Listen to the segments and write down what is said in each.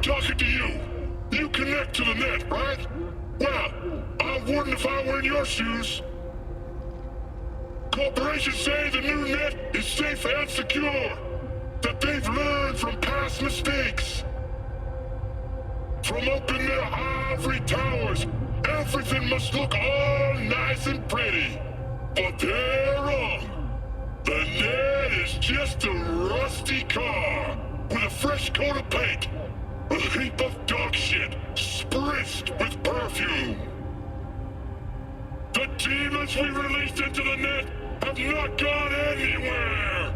talking to you. You connect to the net, right? Well, I wouldn't if I were in your shoes. Corporations say the new net is safe and secure. That they've learned from past mistakes. From up in their ivory towers, everything must look all nice and pretty. But they're wrong. The net is just a rusty car with a fresh coat of paint. A heap of dog shit spritzed with perfume. The demons we released into the net have not gone anywhere.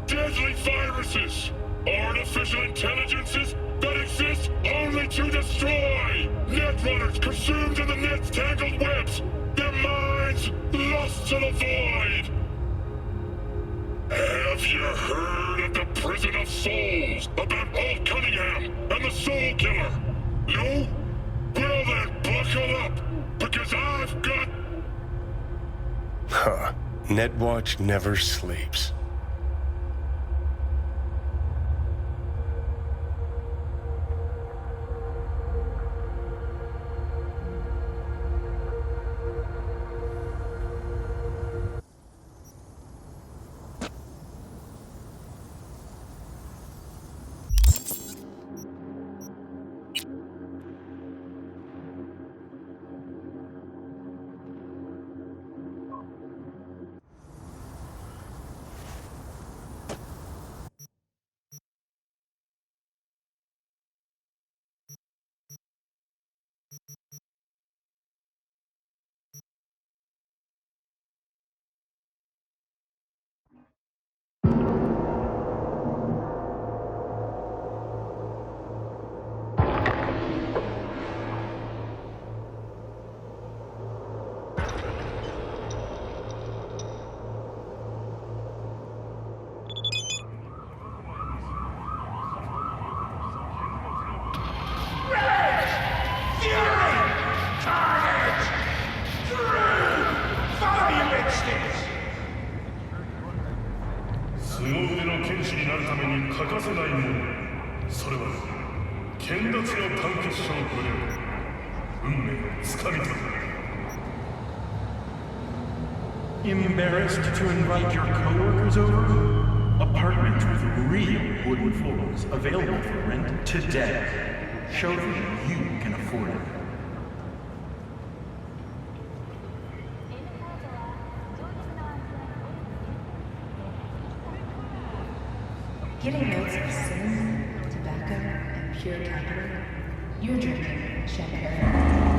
Deadly viruses, artificial intelligences that exist only to destroy. Netrunners consumed in the net's tangled webs, their minds lost to the void. Have you heard of the Prison of Souls about Alt Cunningham and the Soul Killer? No? Well then, buckle up, because I've got... Huh. Netwatch never sleeps. Embarrassed to invite your coworkers over? Apartments with real wooden floors available for rent today. Show them you can afford it. Getting notes of sin, tobacco, and pure capital, you're drinking champagne.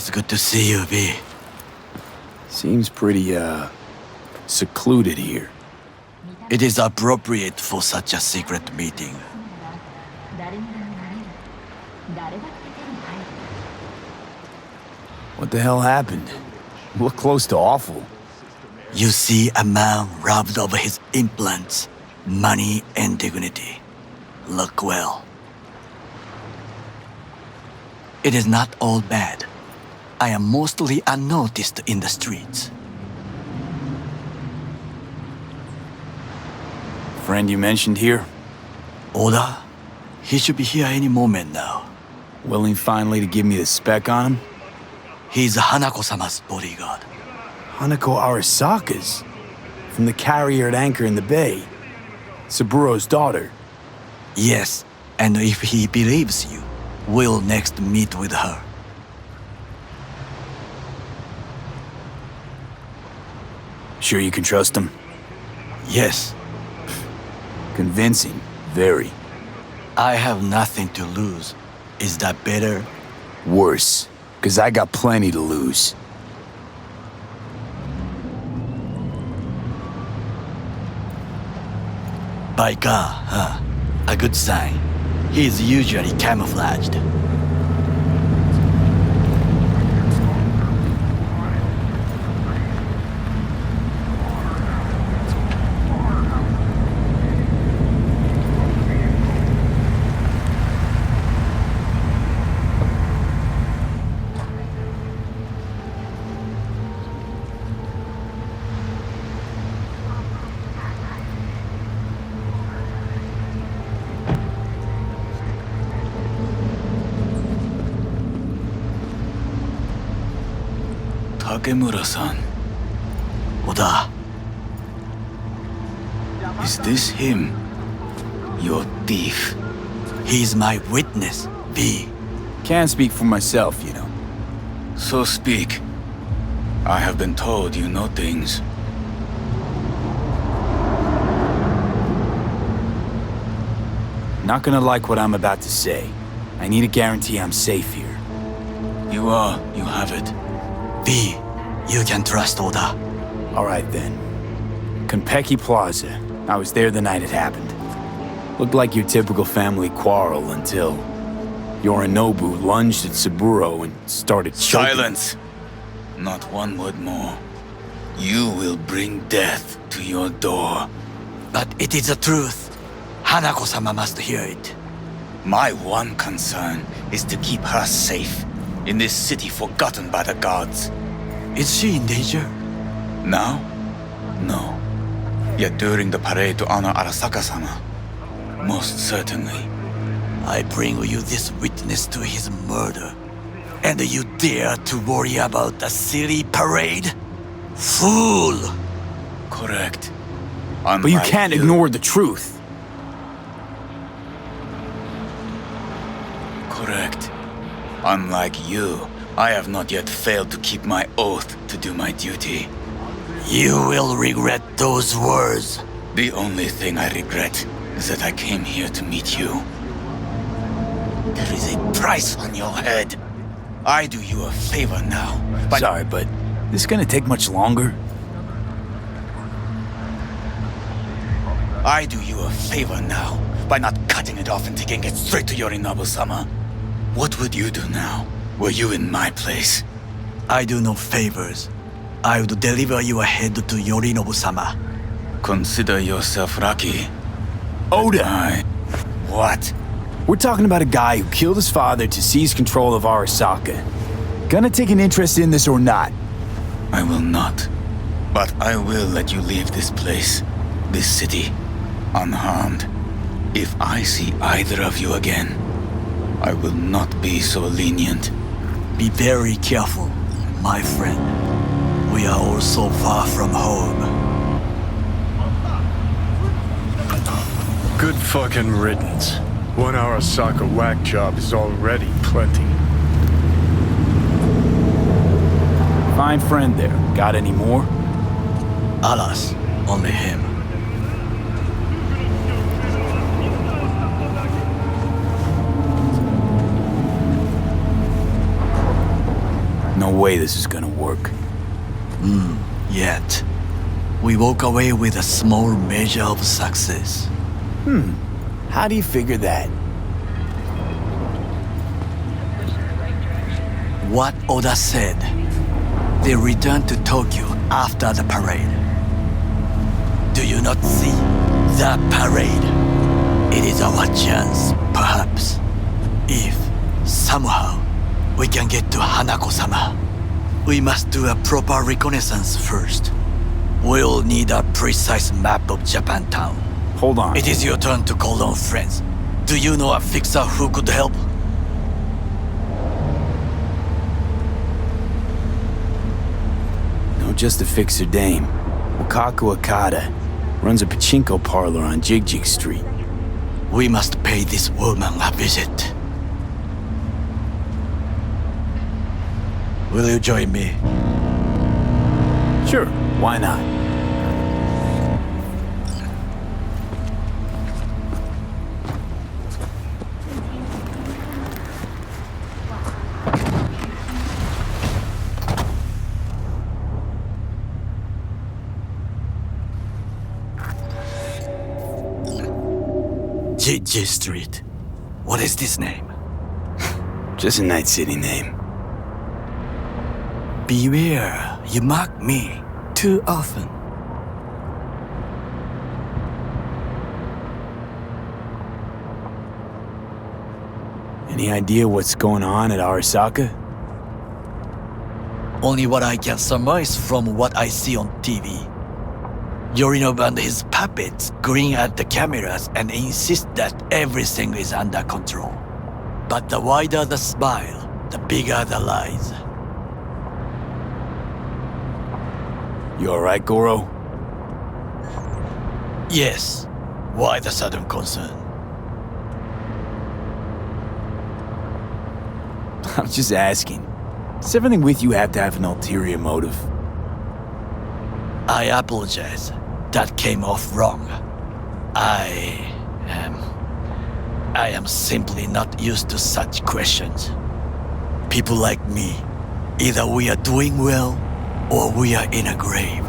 It's good to see you, V. Seems pretty, secluded here. It is appropriate for such a secret meeting. What the hell happened? Look close to awful. You see a man robbed of his implants, money and dignity. Look well. It is not all bad. I am mostly unnoticed in the streets. Friend you mentioned here? Oda? He should be here any moment now. Willing finally to give me the spec on him? He's Hanako-sama's bodyguard. Hanako Arasaka's? From the carrier at anchor in the bay. Saburo's daughter. Yes, and if he believes you, we'll next meet with her. Sure you can trust him? Yes, Convincing. Very. I have nothing to lose. Is that better? Worse. 'Cause I got plenty to lose. By car, huh? A good sign. He is usually camouflaged. Takemura-san. Oda, Is this him? Your thief? he's my witness, V. Can't speak for myself, you know. So speak. I have been told you know things. Not gonna like what I'm about to say. I need a guarantee I'm safe here. You have it. V, you can trust Oda. All right then. Konpeki Plaza. I was there the night it happened. Looked like your typical family quarrel until Yorinobu lunged at Saburo and started choking. Silence! Not one word more. You will bring death to your door. But it is the truth. Hanako-sama must hear it. My one concern is to keep her safe in this city forgotten by the gods. Is she in danger? Now? No. Yet during the parade to honor Arasaka-sama, most certainly. I bring you this witness to his murder. And you dare to worry about a silly parade? Fool! Correct. But you can't ignore the truth. Correct. Unlike you, I have not yet failed to keep my oath to do my duty. You will regret those words. The only thing I regret is that I came here to meet you. There is a price on your head. I do you a favor now, but Sorry, but this gonna take much longer? I do you a favor now by not cutting it off and taking it straight to Yorinobu-sama. What would you do now, were you in my place? I do no favors. I would deliver your head to Yorinobu-sama. Consider yourself lucky. Oda! What? We're talking about a guy who killed his father to seize control of Arasaka. Gonna take an interest in this or not? I will not. But I will let you leave this place, this city, unharmed. If I see either of you again, I will not be so lenient. Be very careful, my friend. We are all so far from home. Good fucking riddance. One Arasaka whack job is already plenty. Fine friend there. Got any more? Alas, only him. no way this is gonna work. Yet, we walk away with a small measure of success. How do you figure that? What Oda said. They returned to Tokyo after the parade. Do you not see the parade? It is our chance, perhaps. If, somehow, we can get to Hanako-sama, we must do a proper reconnaissance first. We'll need a precise map of Japantown. Hold on. It is your turn to call on friends. Do you know a fixer who could help? No, just a fixer dame. Wakaku Akata runs a pachinko parlor on Jig Street. We must pay this woman a visit. Will you join me? Sure, why not? Jig Street. What is this name? Just a night city name. Beware, you mock me too often. Any idea what's going on at Arasaka? Only what I can surmise from what I see on TV. Yorinobu and his puppets grin at the cameras and insist that everything is under control. But the wider the smile, the bigger the lies. You alright, Goro? Yes. Why the sudden concern? I'm just asking. Does everything with you have to have an ulterior motive? I apologize. That came off wrong. I am simply not used to such questions. People like me, either we are doing well or we are in a grave.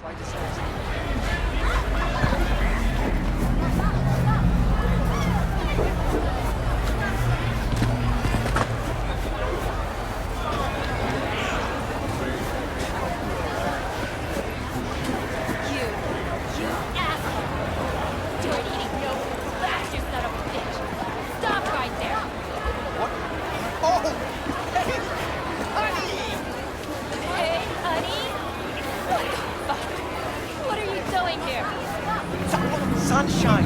You asshole! Dirty eating no flash, you son of a bitch! Stop right there! Oh! Hey! Honey! Hey, honey? What the fuck? What are you doing here? Sunshine!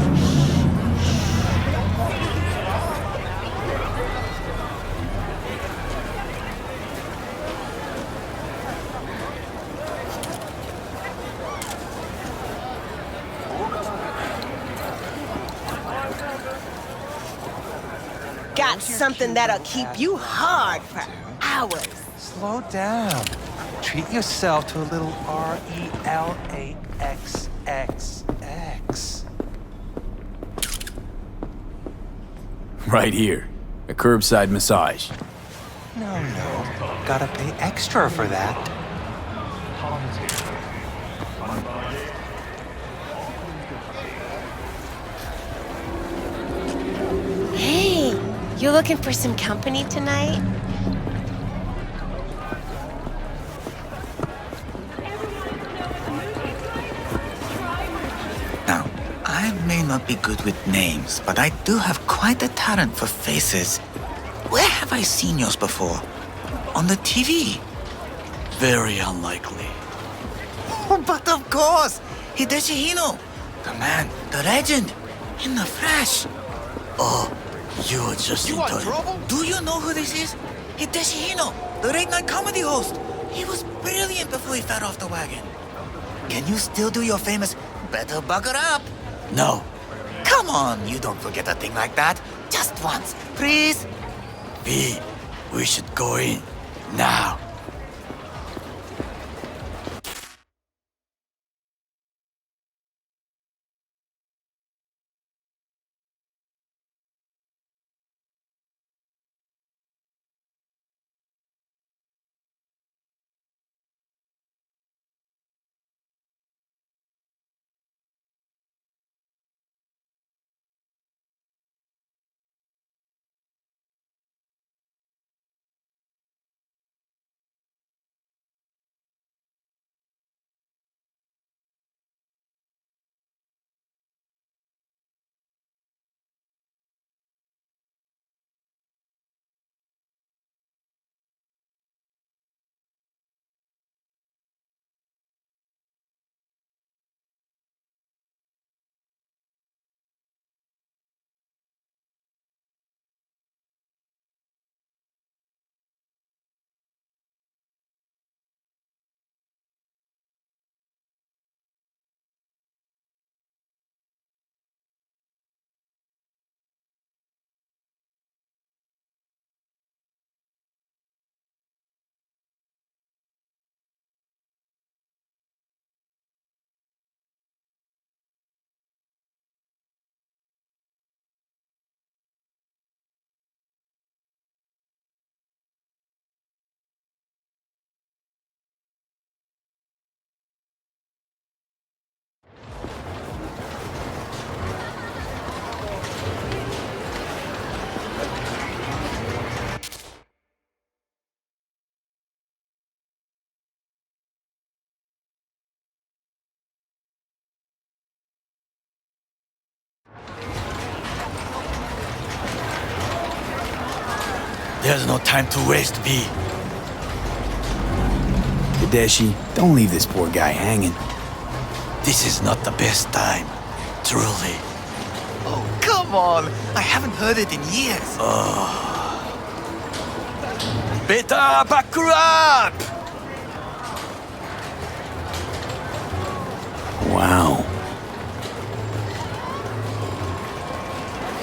Got something that'll keep you hard for hours. Slow down. Treat yourself to a little RELAXXX. Right here. A curbside massage. No. Gotta pay extra for that. Hey, you looking for some company tonight? Now, I may not be good with names, but I do have quite a talent for faces. Where have I seen yours before? On the TV? Very unlikely. Oh, but of course! Hideshi Hino! The man, the legend, in the flesh! Oh, you are just in time. Do you know who this is? Hideshi Hino, the late-night comedy host. He was brilliant before he fell off the wagon. Can you still do your famous "better buckle up"? No. Come on, you don't forget a thing like that. Just once, please. V, we should go in. Now. There's no time to waste, V. Hideshi, don't leave this poor guy hanging. This is not the best time. Truly. Oh, come on! I haven't heard it in years. Better buckle up! Wow.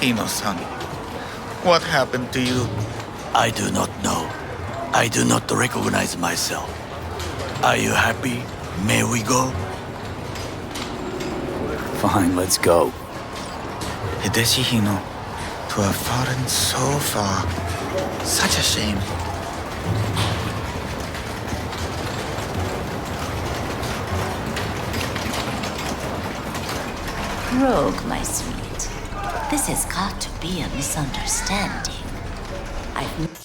Hino-san, what happened to you? I do not know. I do not recognize myself. Are you happy? May we go? Fine, let's go. Hideshi Hino, to have fallen so far. Such a shame. rogue, my sweet. This has got to be a misunderstanding. I've...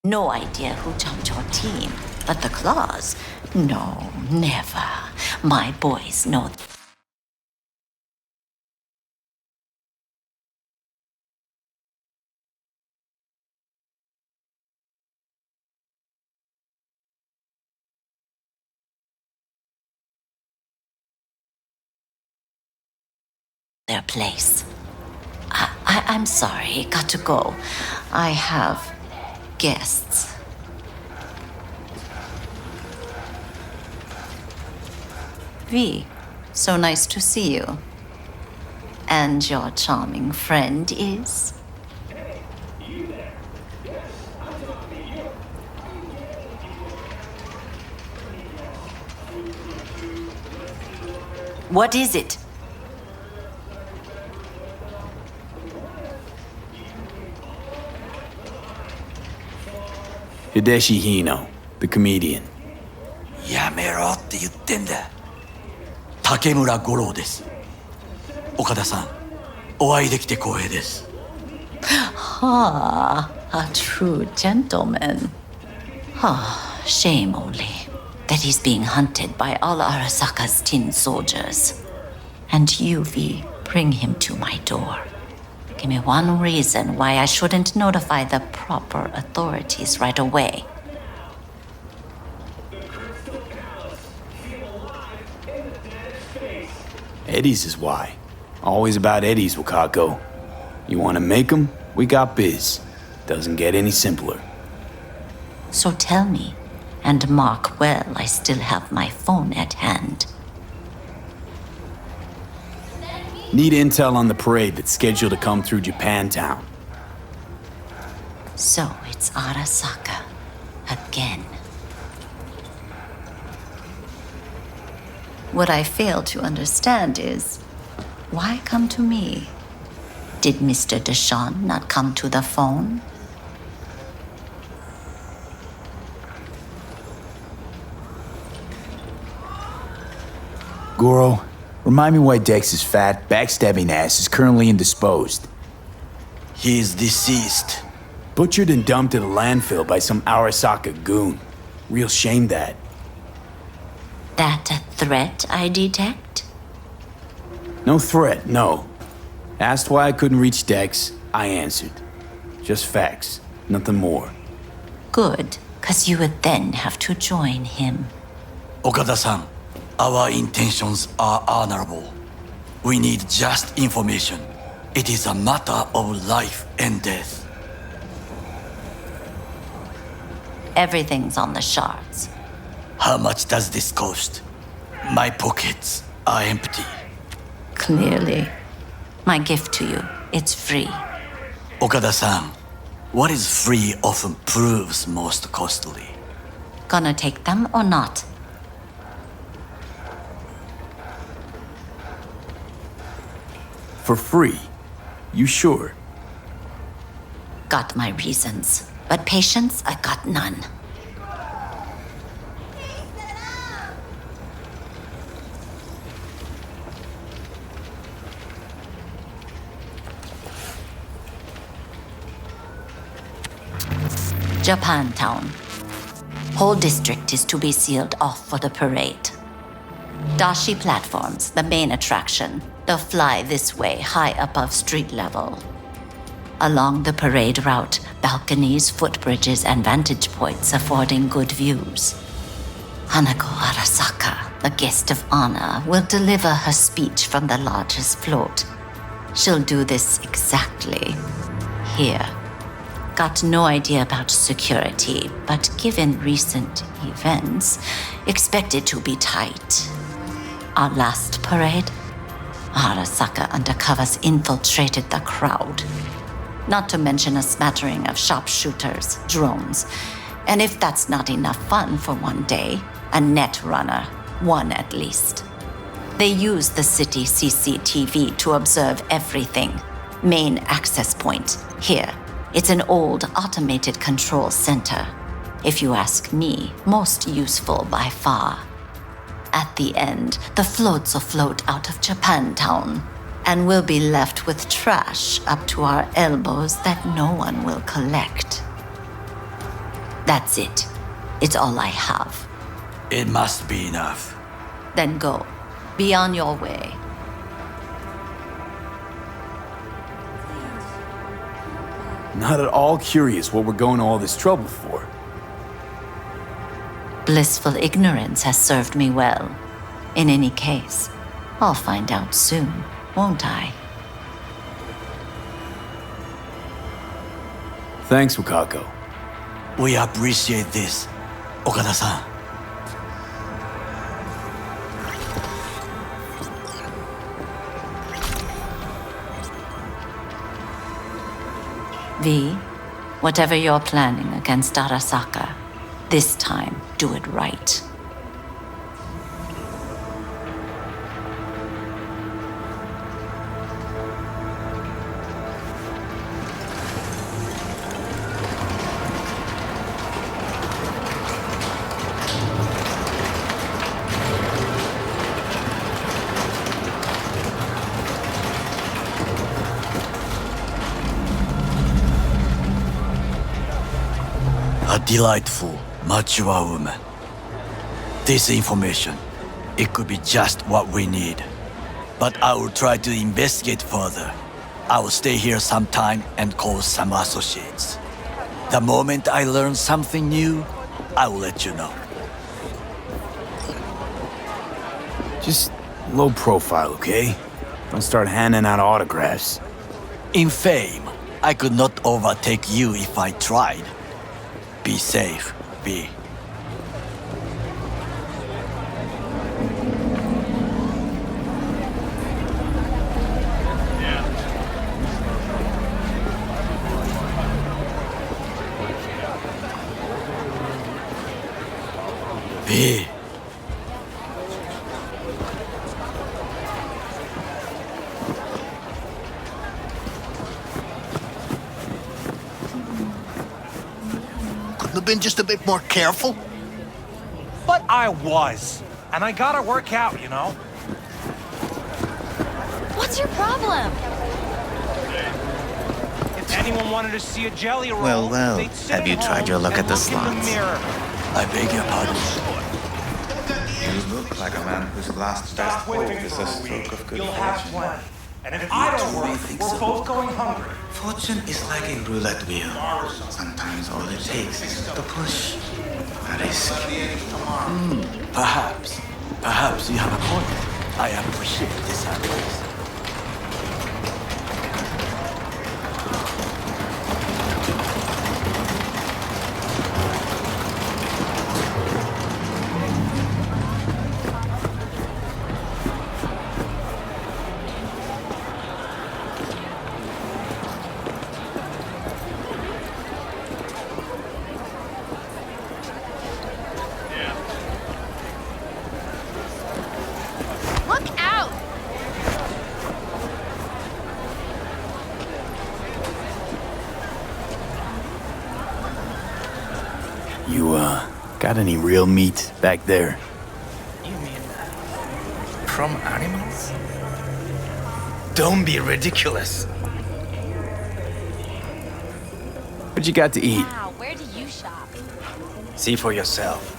No idea who jumped your team, but the claws? No, never. My boys know their place. I'm sorry, got to go. I have guests. V, so nice to see you. And your charming friend is? What is it? Hideshi Hino, the comedian. やめろって言ってんだ。竹村五郎です。岡田さん、お会いできて光栄です。Ah, a true gentleman. Ah, shame only that he's being hunted by all Arasaka's tin soldiers. And you, V, bring him to my door. Give me one reason why I shouldn't notify the proper authorities right away. Eddie's is why. Always about Eddie's, Wakako. You want to make 'em? We got biz. Doesn't get any simpler. So tell me, and mark well I still have my phone at hand. Need intel on the parade that's scheduled to come through Japantown. So it's Arasaka again. What I fail to understand is, why come to me? Did Mr. Deshawn not come to the phone? Goro, remind me why Dex's fat, backstabbing ass is currently indisposed. He is deceased. Butchered and dumped at a landfill by some Arasaka goon. Real shame that. That a threat I detect? No threat, no. Asked why I couldn't reach Dex, I answered. Just facts, nothing more. Good, 'cause you would then have to join him. Okada-san, our intentions are honorable. We need just information. It is a matter of life and death. Everything's on the shards. How much does this cost? My pockets are empty. Clearly. My gift to you, it's free. Okada-san, what is free often proves most costly. Gonna take them or not? For free? You sure? Got my reasons, but patience, I got none. Japantown. Whole district is to be sealed off for the parade. Dashi platforms, the main attraction. They'll fly this way, high above street level. Along the parade route, balconies, footbridges, and vantage points affording good views. Hanako Arasaka, the guest of honor, will deliver her speech from the largest float. She'll do this exactly here. Got no idea about security, but given recent events, expect it to be tight. Our last parade, Arasaka undercovers infiltrated the crowd. Not to mention a smattering of sharpshooters, drones, and if that's not enough fun for one day, a net runner, one at least. They use the city CCTV to observe everything. Main access point, here. It's an old automated control center. If you ask me, most useful by far. At the end, the floats will float out of Japantown, and we'll be left with trash up to our elbows that no one will collect. That's it. It's all I have. It must be enough. Then go. Be on your way. Not at all curious what we're going to all this trouble for. Blissful ignorance has served me well. In any case, I'll find out soon, won't I? Thanks, Wakako. We appreciate this, Okada-san. V, whatever you're planning against Arasaka, this time do it right. A delightful, mature woman. This information, it could be just what we need. But I will try to investigate further. I will stay here some time and call some associates. The moment I learn something new, I will let you know. Just low profile, okay? Don't start handing out autographs. In fame, I could not overtake you if I tried. Be safe, V. V. Been just a bit more careful? But I was. And I gotta work out, you know? What's your problem? If anyone wanted to see a jelly roll, Well, they'd sit have you at tried home your luck and at the look in slots? mirror. I beg your pardon. You look like a man whose last best Stop hope whipping is for a a stroke week. of good You'll have fortune. plenty. And if I don't work, we're both going hungry. Fortune is like a roulette wheel. Sometimes all it takes is to push. A risk. Perhaps you have a point. I appreciate this advice. Look out! You, got any real meat back there? You mean from animals? Don't be ridiculous. What you got to eat? Wow, where do you shop? See for yourself.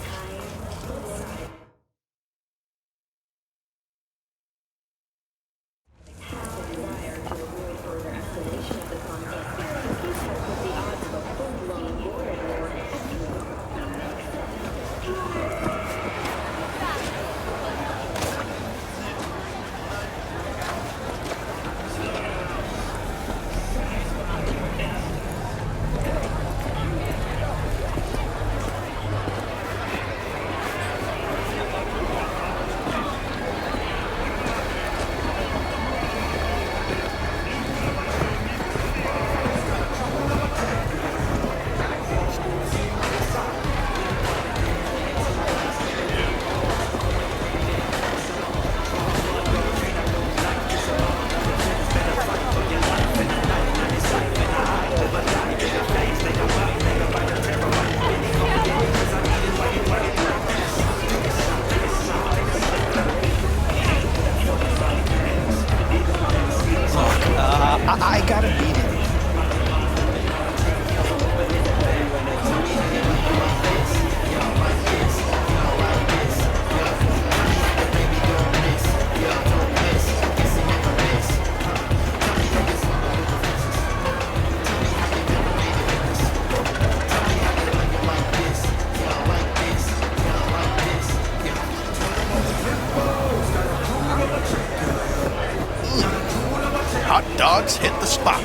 Let's hit the spot.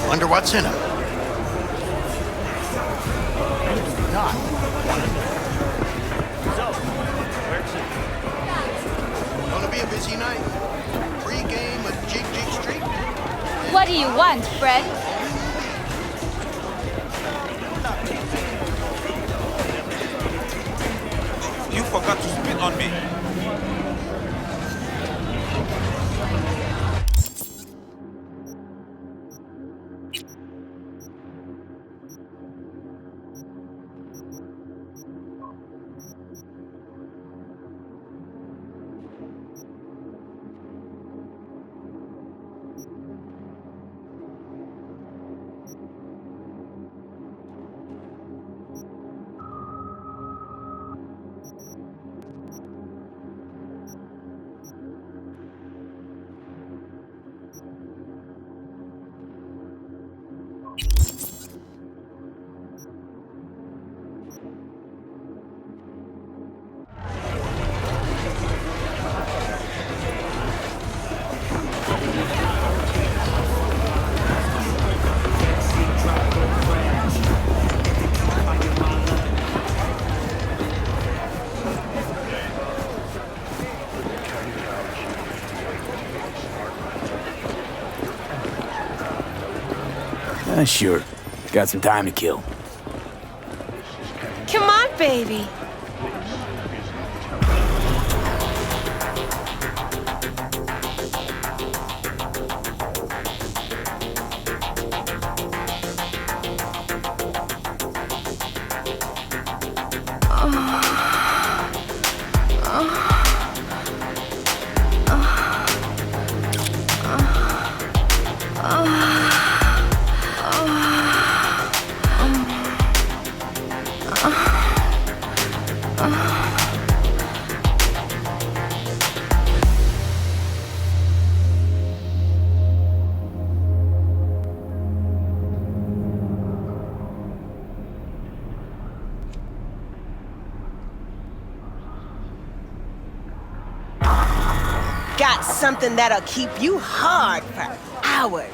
Wonder what's in them. Gonna be a busy night. Pre-game with Jig Jig Street. What do you want, friend? You forgot to spit on me. Sure. Got some time to kill. Come on, baby. Got something that'll keep you hard for hours.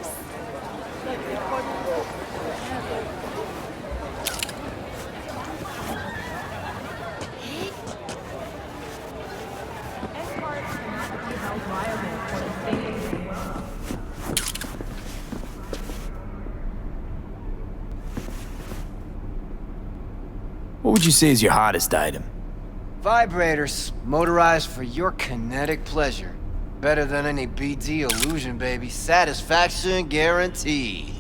What would you say is your hottest item? Vibrators, motorized for your kinetic pleasure. Better than any BD illusion, baby. Satisfaction guaranteed.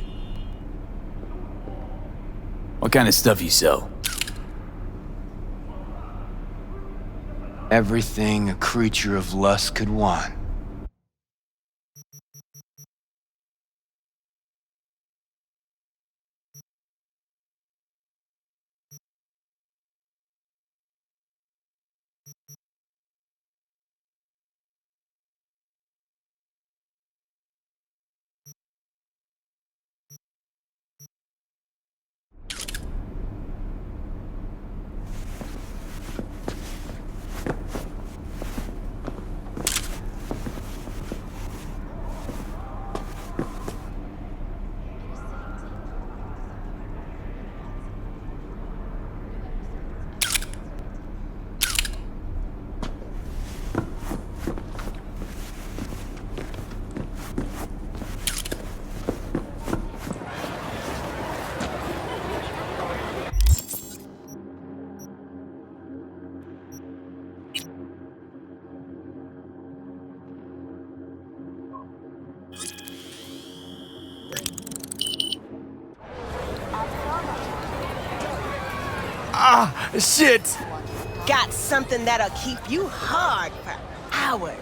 What kind of stuff you sell? Everything a creature of lust could want. Ah, shit! Got something that'll keep you hard for hours.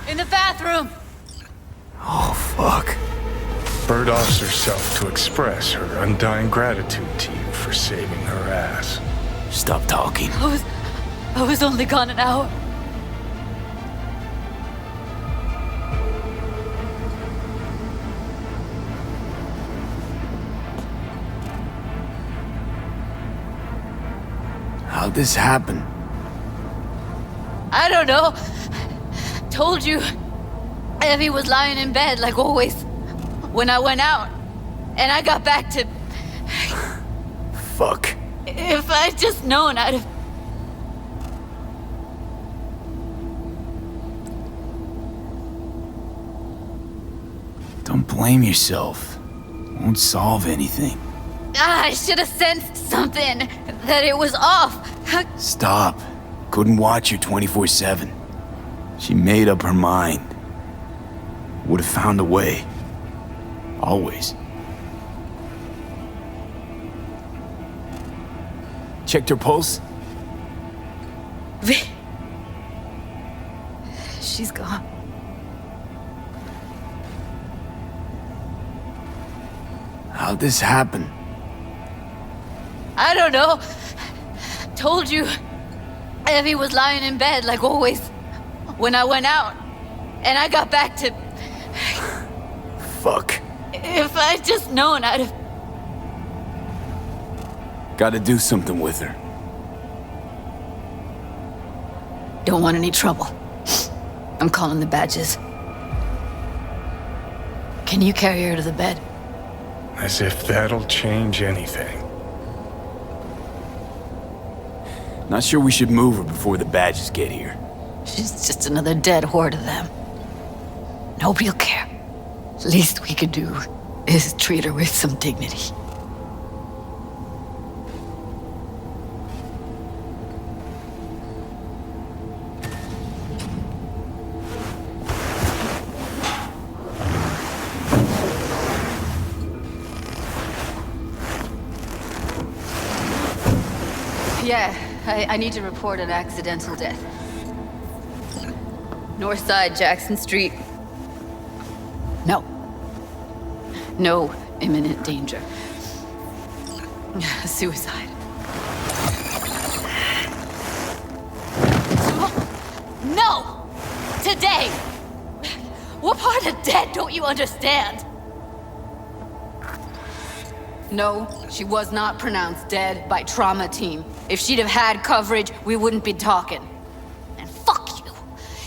In the bathroom! Oh, fuck. Bird offs herself to express her undying gratitude to you for saving her ass. Stop talking. I was only gone an hour. How'd this happen? I don't know. Told you. Evie was lying in bed like always. When I went out. And I got back to... Fuck. If I'd just known, I'd have... Don't blame yourself. Won't solve anything. I should have sensed something. That it was off. Stop. Couldn't watch her 24/7. She made up her mind. Would have found a way. Always. Checked her pulse? She's gone. How'd this happen? I don't know. Told you. Evie was lying in bed like always. When I went out. And I got back to... Fuck. If I'd just known, I'd have... Gotta do something with her. Don't want any trouble. I'm calling the badges. Can you carry her to the bed? As if that'll change anything. Not sure we should move her before the badges get here. She's just another dead whore to them. Nobody'll care. Least we could do is treat her with some dignity. Yeah, I need to report an accidental death. North side, Jackson Street. No. No imminent danger. Suicide. No! Today! What part of dead don't you understand? No, she was not pronounced dead by trauma team. If she'd have had coverage, we wouldn't be talking. And fuck you.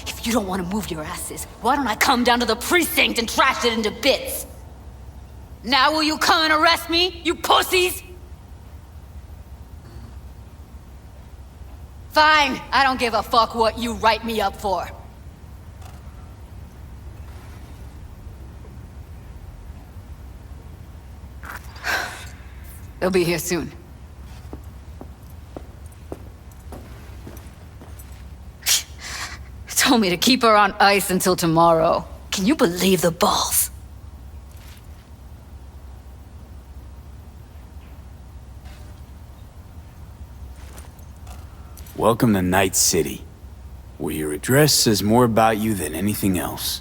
If you don't want to move your asses, why don't I come down to the precinct and trash it into bits? Now will you come and arrest me, you pussies? Fine, I don't give a fuck what you write me up for. They'll be here soon. Told me to keep her on ice until tomorrow. Can you believe the balls? Welcome to Night City, where your address says more about you than anything else.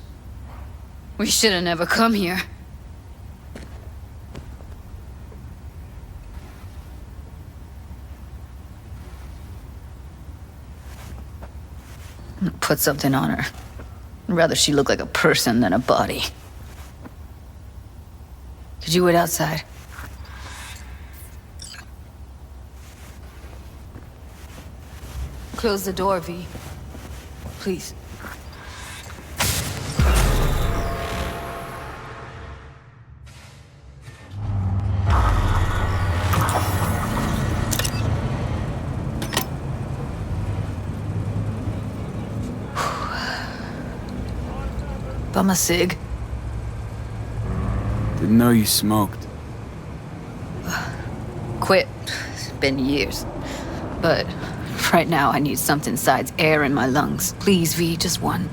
We should have never come here. Put something on her. I'd rather she look like a person than a body. Could you wait outside? Close the door, V. Please. Bum a cig. Didn't know you smoked. Quit. It's been years. But right now I need something besides air in my lungs. Please, V, just one.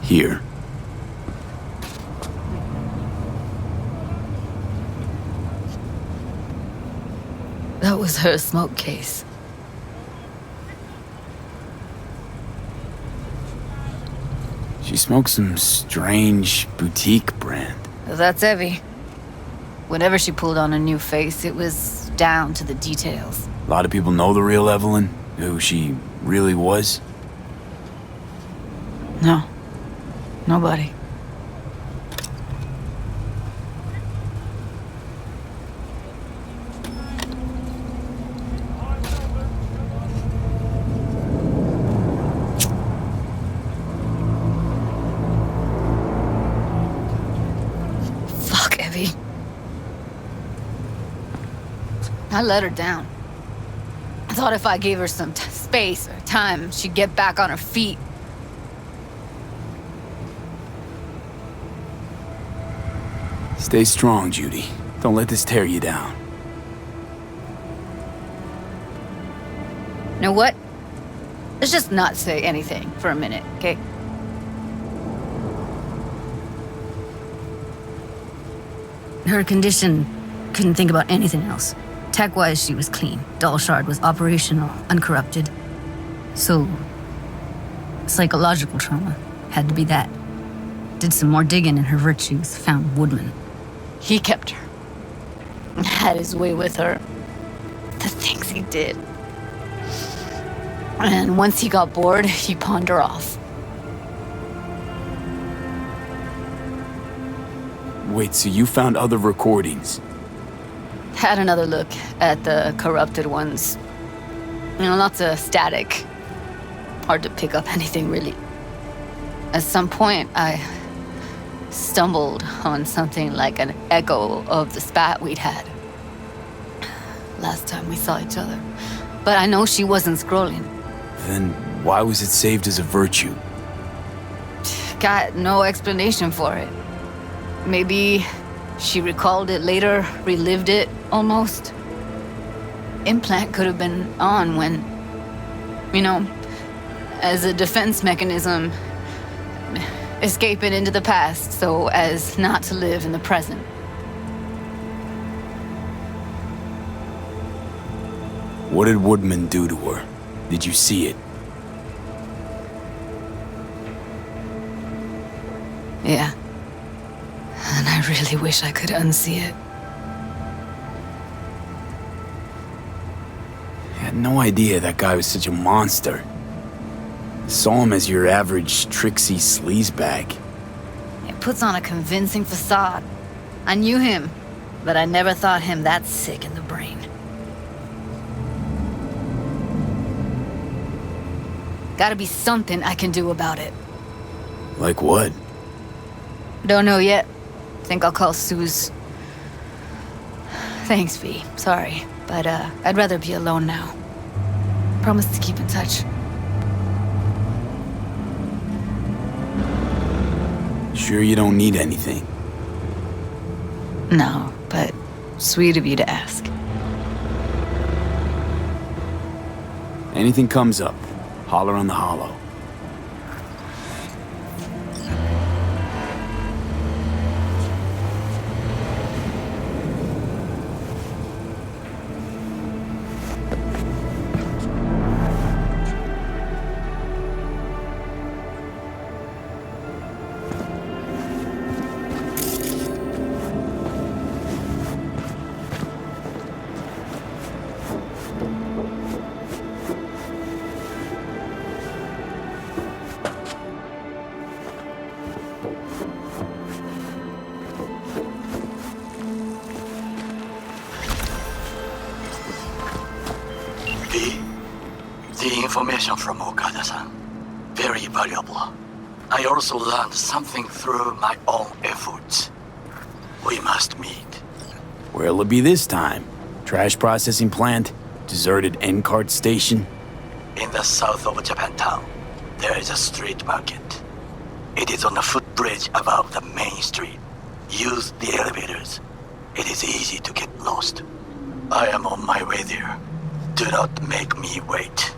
Here. That was her smoke case. She smokes some strange boutique brand. That's Evie. Whenever she pulled on a new face, it was down to the details. A lot of people know the real Evelyn, who she really was. No. Nobody. I let her down. I thought if I gave her some space or time, she'd get back on her feet. Stay strong, Judy. Don't let this tear you down. You know what? Let's just not say anything for a minute, okay? Her condition, couldn't think about anything else. Tech-wise, she was clean. Doll Shard was operational, uncorrupted. So, psychological trauma had to be that. Did some more digging in her virtues, found Woodman. He kept her. Had his way with her. The things he did. And once he got bored, he pawned her off. Wait, so you found other recordings? Had another look at the corrupted ones. You know, lots of static. Hard to pick up anything, really. At some point, I stumbled on something like an echo of the spat we'd had. Last time we saw each other. But I know she wasn't scrolling. Then why was it saved as a virtue? Got no explanation for it. Maybe she recalled it later, relived it, almost. Implant could have been on when, you know, as a defense mechanism, escaping into the past so as not to live in the present. What did Woodman do to her? Did you see it? Yeah. And I really wish I could unsee it. I had no idea that guy was such a monster. Saw him as your average tricksy sleazebag. He puts on a convincing facade. I knew him, but I never thought him that sick in the brain. Gotta be something I can do about it. Like what? Don't know yet. think I'll call Suze. Thanks, V. Sorry, but I'd rather be alone now. Promise to keep in touch. Sure you don't need anything? No, but sweet of you to ask. Anything comes up, holler on the holo. The information from Okada-san, very valuable. I also learned something through my own efforts. We must meet. Where'll it be this time? Trash processing plant? Deserted N-cart station? In the south of Japantown, there is a street market. It is on a footbridge above the main street. Use the elevators. It is easy to get lost. I am on my way there. Do not make me wait.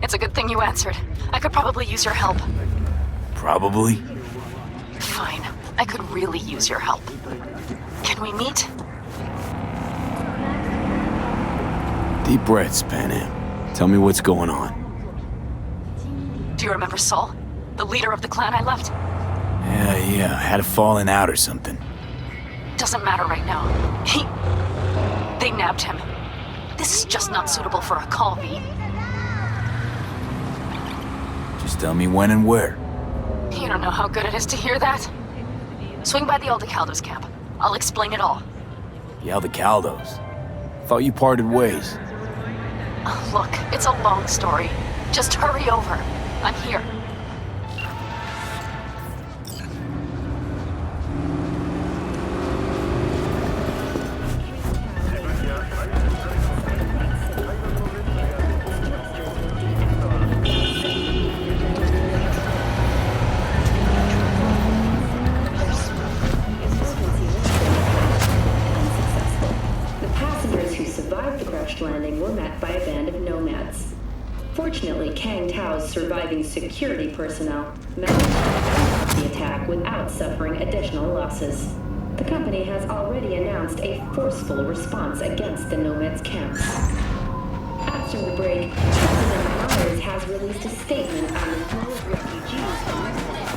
It's a good thing you answered. I could probably use your help. Probably? Fine. I could really use your help. Can we meet? Deep breaths, Panam. Tell me what's going on. Do you remember Saul? The leader of the clan I left? Yeah, had a falling out or something. Doesn't matter right now. They nabbed him. This is just not suitable for a call, V. Just tell me when and where. You don't know how good it is to hear that. Swing by the Aldecaldos camp. I'll explain it all. The Aldecaldos? Thought you parted ways. Look, it's a long story. Just hurry over. I'm here. Landing were met by a band of nomads. Fortunately, Kang Tao's surviving security personnel managed to stop the attack without suffering additional losses. The company has already announced a forceful response against the nomads' camps. After the break, President Myers has released a statement on the flow of refugees from the planet.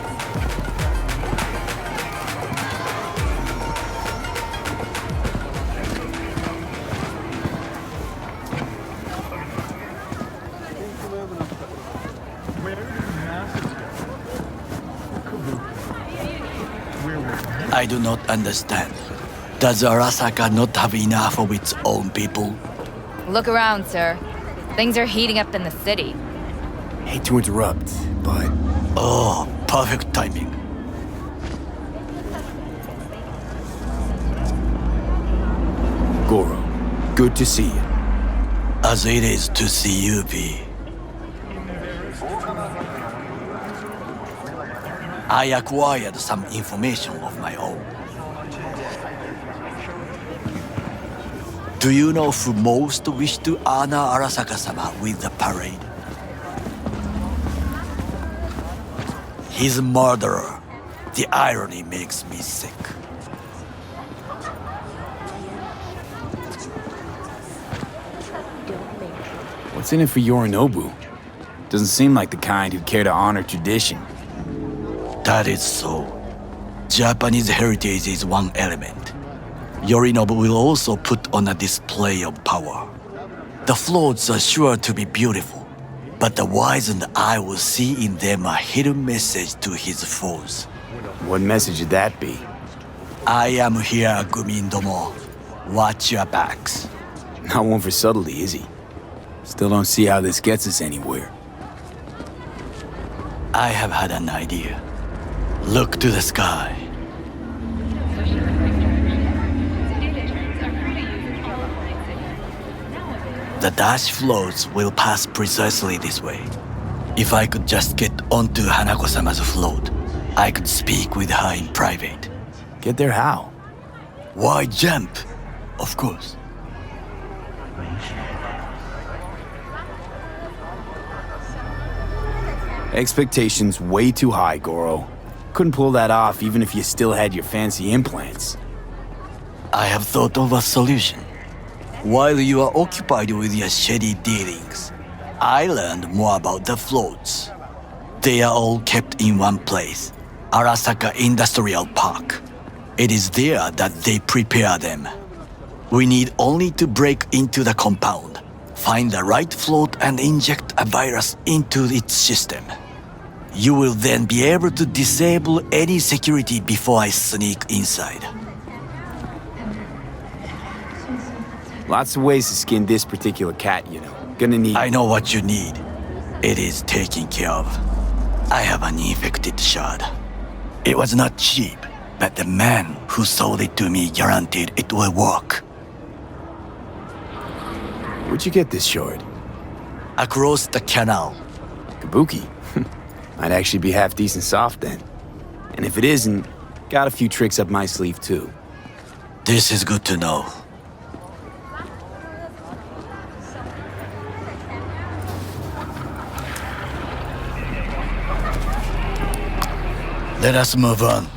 I do not understand. Does Arasaka not have enough of its own people? Look around, sir. Things are heating up in the city. Hate to interrupt, but... Oh, perfect timing. Goro, good to see you. As it is to see you, V. I acquired some information of my own. Do you know who most wished to honor Arasaka-sama with the parade? His murderer. The irony makes me sick. What's in it for Yorinobu? Doesn't seem like the kind who'd care to honor tradition. That is so. Japanese heritage is one element. Yorinobu will also put on a display of power. The floats are sure to be beautiful, but the wizened eye will see in them a hidden message to his foes. What message would that be? I am here, Gumindomo. Watch your backs. Not one for subtlety, is he? Still don't see how this gets us anywhere. I have had an idea. Look to the sky. The dash floats will pass precisely this way. If I could just get onto Hanako-sama's float, I could speak with her in private. Get there how? Why jump? Of course. Expectations way too high, Goro. Couldn't pull that off even if you still had your fancy implants. I have thought of a solution. While you are occupied with your shady dealings, I learned more about the floats. They are all kept in one place, Arasaka Industrial Park. It is there that they prepare them. We need only to break into the compound, find the right float and inject a virus into its system. You will then be able to disable any security before I sneak inside. Lots of ways to skin this particular cat, you know. Gonna need... I know what you need. It is taken care of. I have an infected shard. It was not cheap, but the man who sold it to me guaranteed it will work. Where'd you get this shard? Across the canal. Kabuki? Might actually be half decent soft then. And if it isn't, got a few tricks up my sleeve too. This is good to know. Let us move on.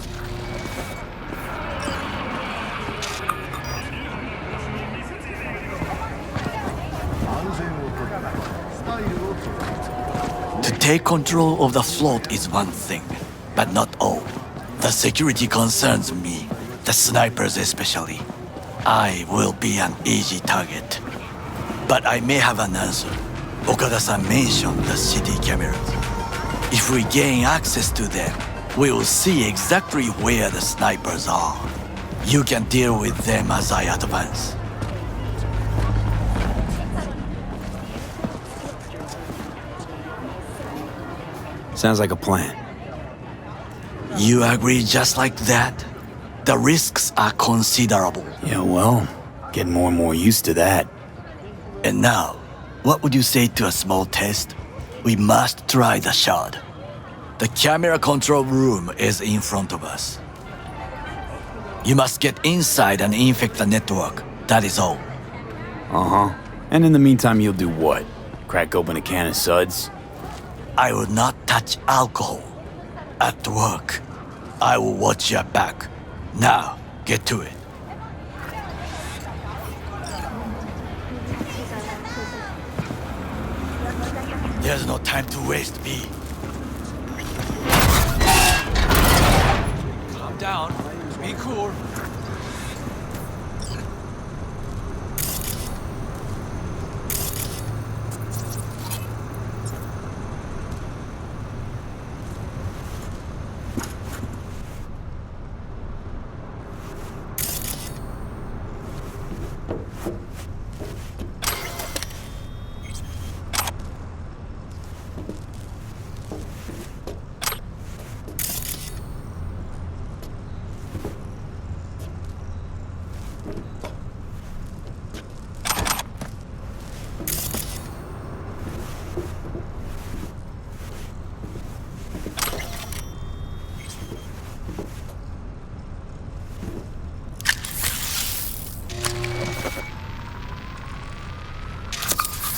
To take control of the float is one thing, but not all. The security concerns me, the snipers especially. I will be an easy target. But I may have an answer. Okada-san mentioned the city cameras. If we gain access to them, we will see exactly where the snipers are. You can deal with them as I advance. Sounds like a plan. You agree just like that? The risks are considerable. Yeah, well, getting more and more used to that. And now, what would you say to a small test? We must try the shard. The camera control room is in front of us. You must get inside and infect the network. That is all. Uh-huh. And in the meantime, you'll do what? Crack open a can of suds? I will not touch alcohol. At work, I will watch your back. Now, get to it. There's no time to waste, V. Calm down. Be cool.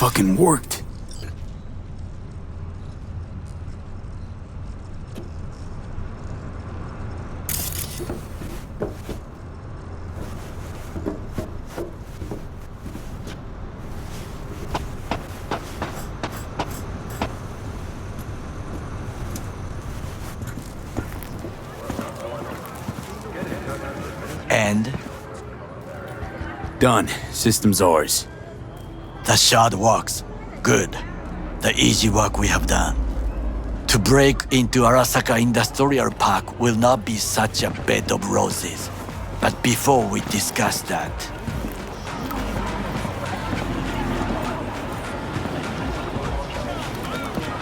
Fucking worked. And? Done. System's ours. The shard works. Good. The easy work we have done. To break into Arasaka Industrial Park will not be such a bed of roses. But before we discuss that...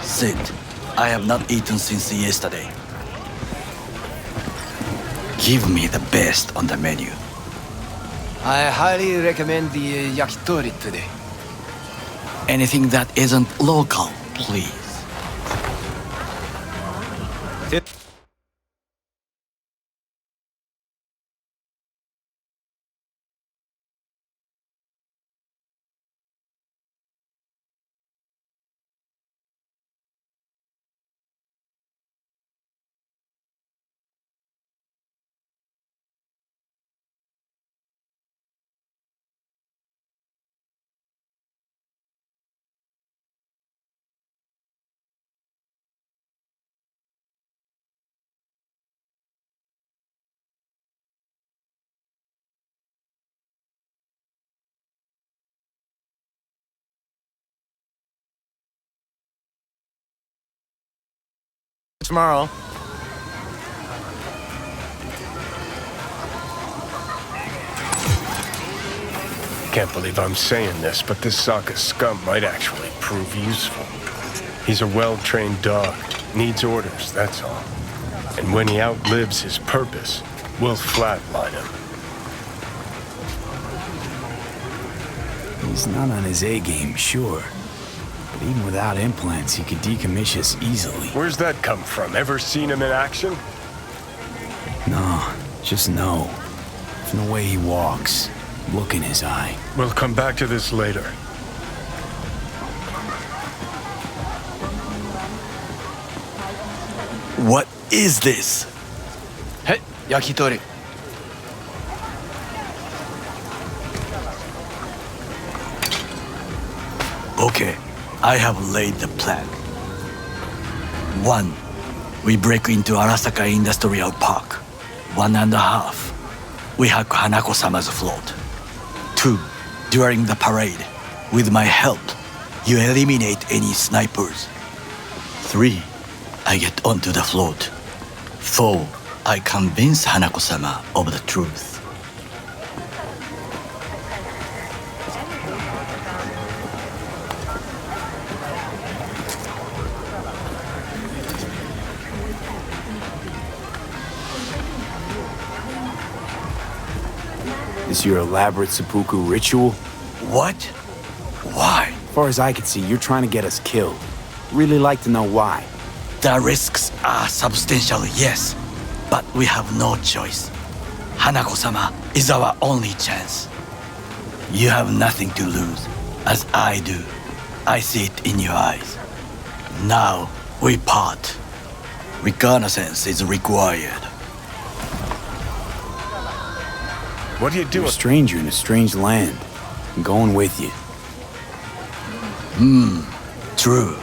Sit. I have not eaten since yesterday. Give me the best on the menu. I highly recommend the yakitori today. Anything that isn't local, please. Tomorrow. Can't believe I'm saying this, but this Sokka scum might actually prove useful. He's a well-trained dog. Needs orders, that's all. And when he outlives his purpose, we'll flatline him. He's not on his A-game, sure. But even without implants, he could decommission us easily. Where's that come from? Ever seen him in action? No, just no. From the way he walks, look in his eye. We'll come back to this later. What is this? Hey, yakitori. Okay, I have laid the plan. 1. We break into Arasaka Industrial Park. 1.5. We hack Hanako-sama's float. 2. During the parade, with my help, you eliminate any snipers. 3. I get onto the float. For I convince Hanako-sama of the truth. Is your elaborate seppuku ritual? What? Why? As far as I can see, you're trying to get us killed. Really like to know why. The risks are substantial, yes, but we have no choice. Hanako-sama is our only chance. You have nothing to lose, as I do. I see it in your eyes. Now we part. Reconnaissance is required. What are you doing? You're a stranger in a strange land. I'm going with you. True.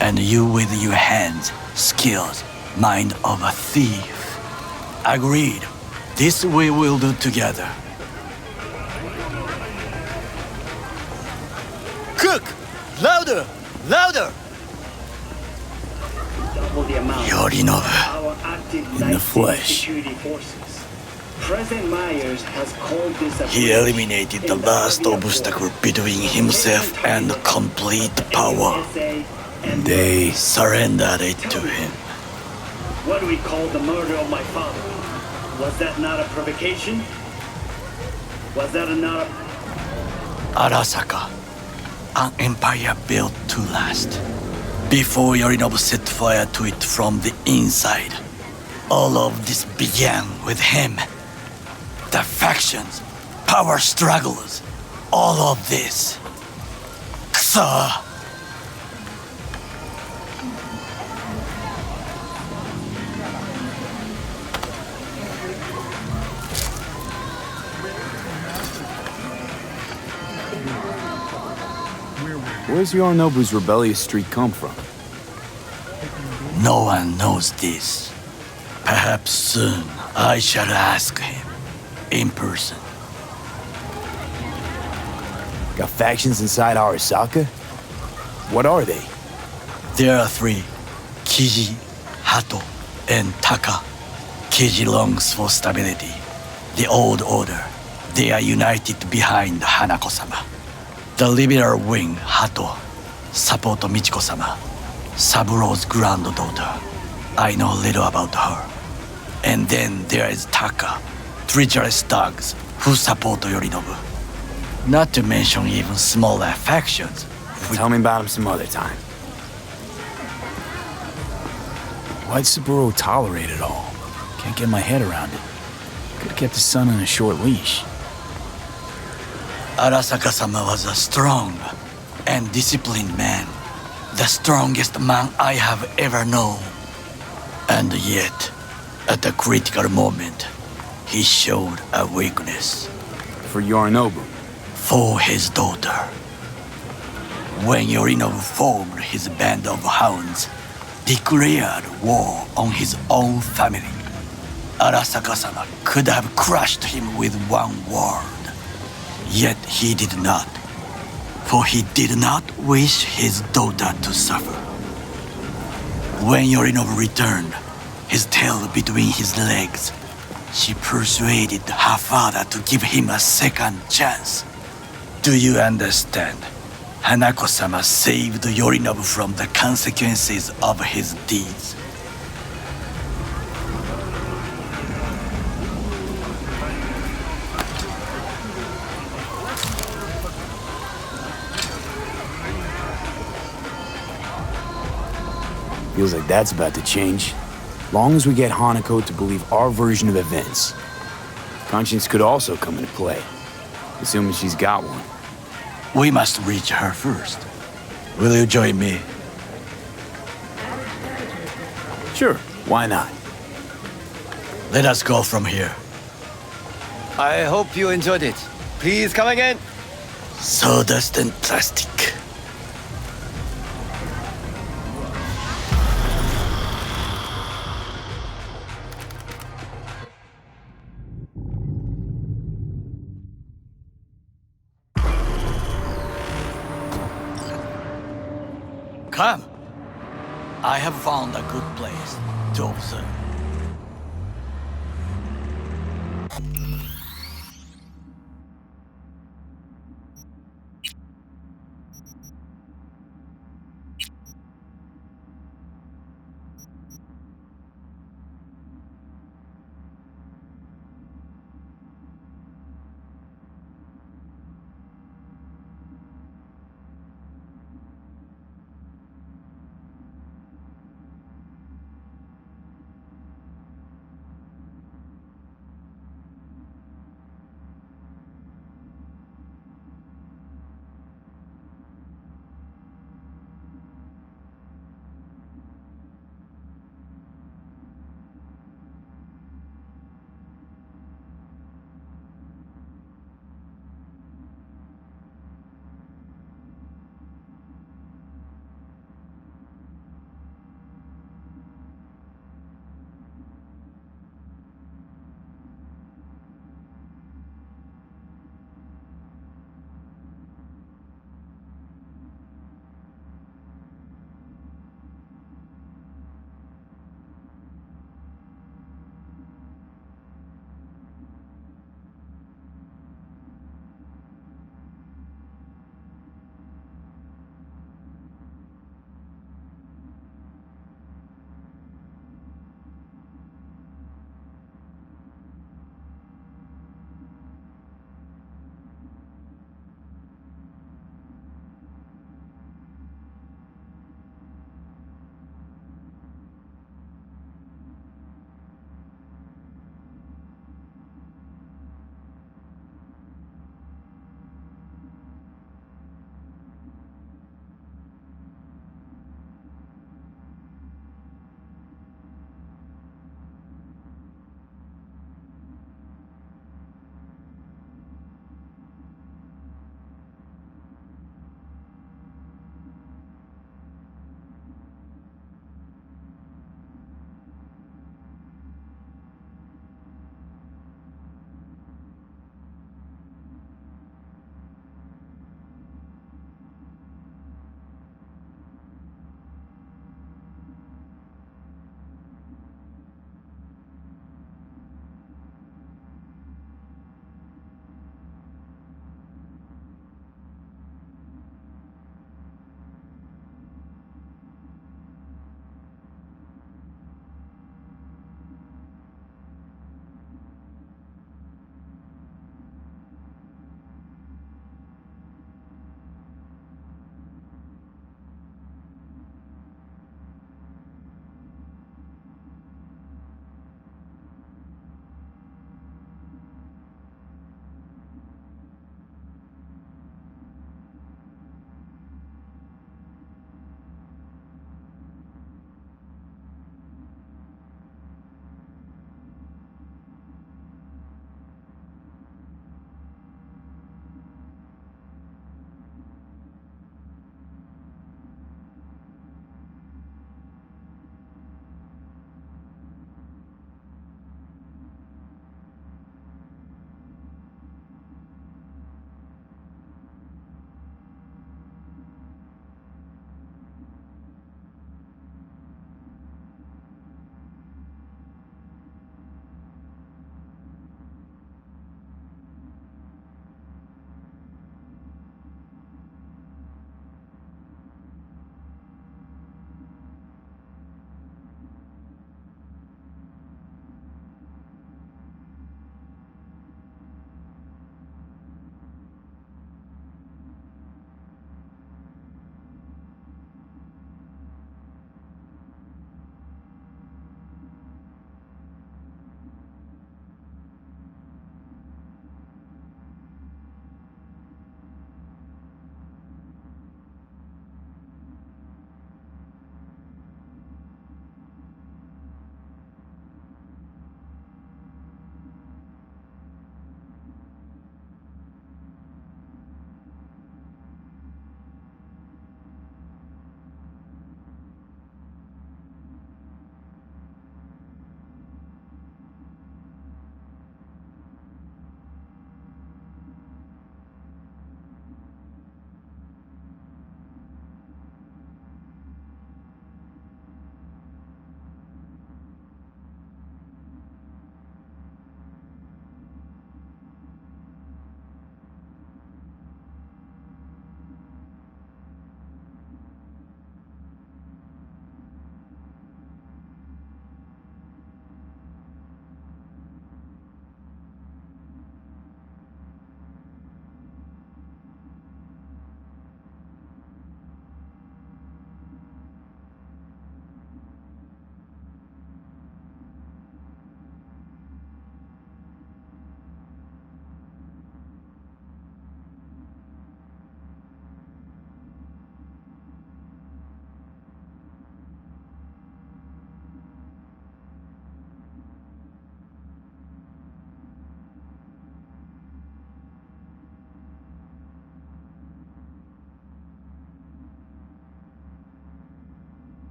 And you with your hands, skills, mind of a thief. Agreed. This we will do together. Cook! Louder! Louder! Yorinobu. In the flesh. President Myers has called this a He eliminated the last obstacle between himself and complete power. They surrendered it to him. What do we call the murder of my father? Was that not a provocation? Was that not a... Arasaka, an empire built to last. Before Yorinobu set fire to it from the inside, all of this began with him. The factions, power struggles, all of this. Kusa! Where's Yorinobu's rebellious streak come from? No one knows this. Perhaps soon I shall ask him in person. Got factions inside Arasaka? What are they? There are three: Kiji, Hato, and Taka. Kiji longs for stability. The old order. They are united behind Hanako-sama. The liberal wing, Hato, support Michiko-sama, Saburo's granddaughter. I know little about her. And then there is Taka, treacherous thugs who support Yorinobu. Not to mention even smaller factions. Tell me about him some other time. Why'd Saburo tolerate it all? Can't get my head around it. Could've kept his son on a short leash. Arasaka-sama was a strong and disciplined man. The strongest man I have ever known. And yet, at a critical moment, he showed a weakness. For Yorinobu? For his daughter. When Yorinobu formed his band of hounds, declared war on his own family, Arasaka-sama could have crushed him with one word. Yet he did not, for he did not wish his daughter to suffer. When Yorinobu returned, his tail between his legs, she persuaded her father to give him a second chance. Do you understand? Hanako-sama saved Yorinobu from the consequences of his deeds. Feels like that's about to change. Long as we get Hanako to believe our version of events. Conscience could also come into play, assuming she's got one. We must reach her first. Will you join me? Sure, why not? Let us go from here. I hope you enjoyed it. Please come again. Sawdust and plastic. Come. I have found a good place to observe.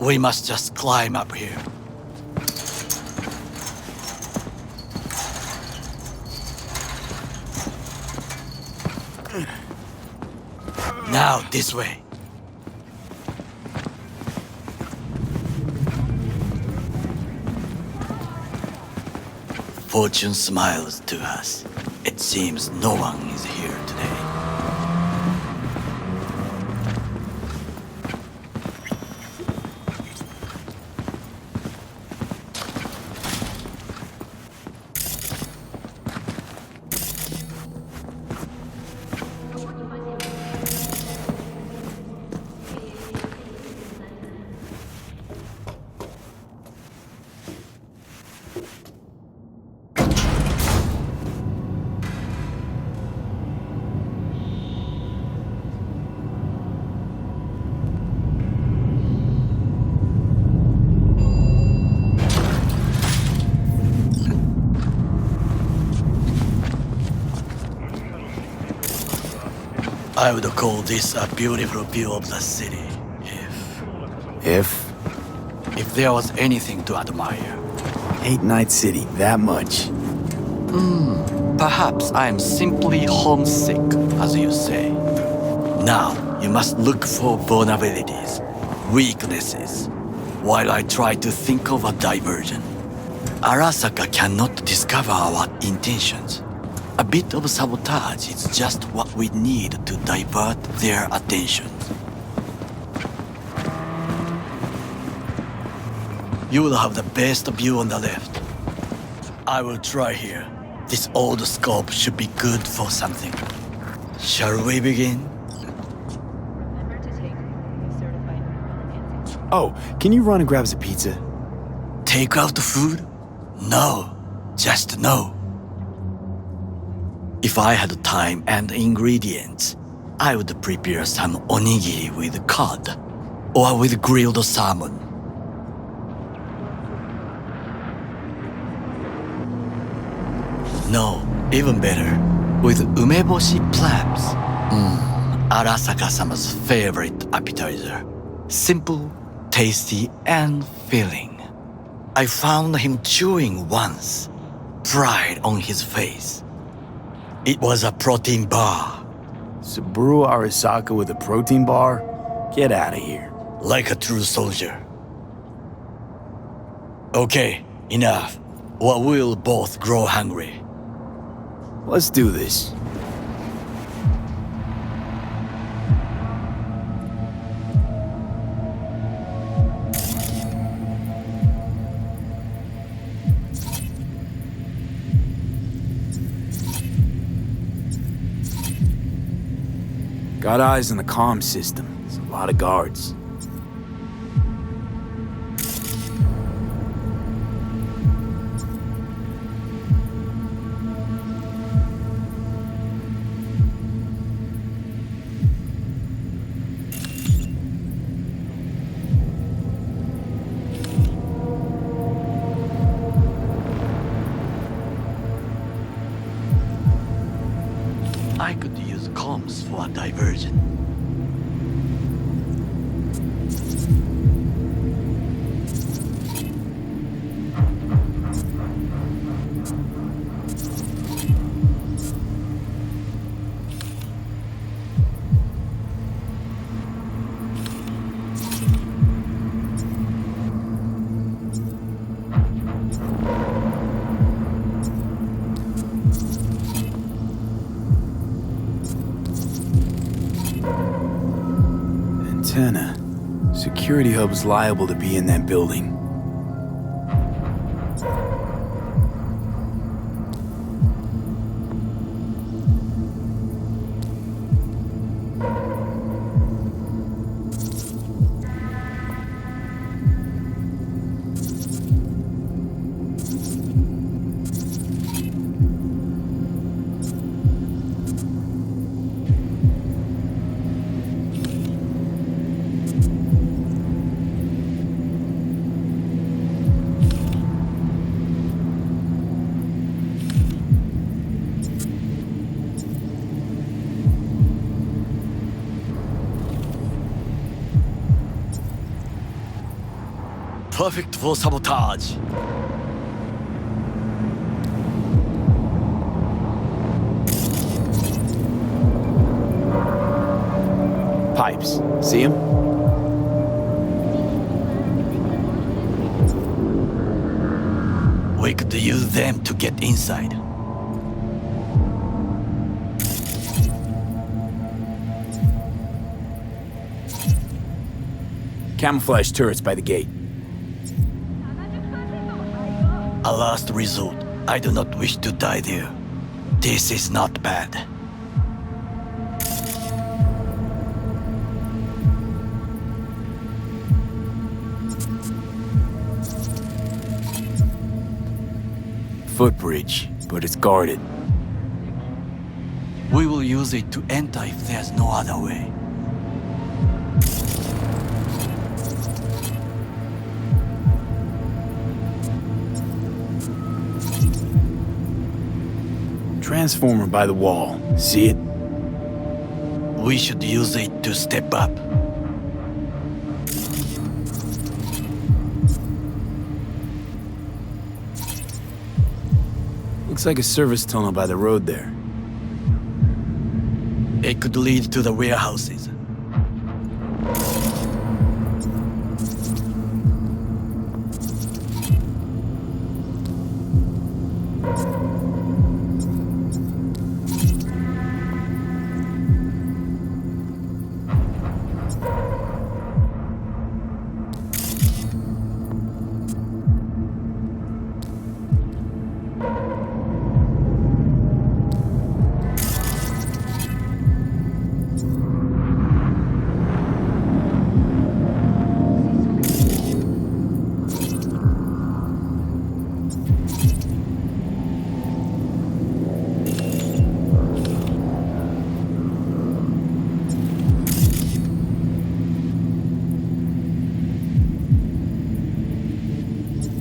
We must just climb up here. Now, this way. Fortune smiles to us. It seems no one is here today. I would call this a beautiful view of the city, if there was anything to admire. Hate Night City that much. Perhaps I am simply homesick, as you say. Now, you must look for vulnerabilities, weaknesses, while I try to think of a diversion. Arasaka cannot discover our intentions. A bit of sabotage is just what we need to divert their attention. You will have the best view on the left. I will try here. This old scope should be good for something. Shall we begin? Oh, can you run and grab us a pizza? Take out the food? No, just no. If I had time and ingredients, I would prepare some onigiri with cod, or with grilled salmon. No, even better, with umeboshi clams. Arasaka-sama's favorite appetizer. Simple, tasty, and filling. I found him chewing once, pride on his face. It was a protein bar. Saburo Arasaka with a protein bar? Get out of here. Like a true soldier. Okay, enough. Or we'll both grow hungry. Let's do this. Got eyes on the comm system. There's a lot of guards. I could use comms for a diversion. Antenna. Security hub's liable to be in that building. perfect for sabotage. Pipes. See him? We could use them to get inside. Camouflage turrets by the gate. A last resort. I do not wish to die there. This is not bad. Footbridge, but it's guarded. We will use it to enter if there's no other way. Transformer by the wall. See it? We should use it to step up. Looks like a service tunnel by the road there. It could lead to the warehouses.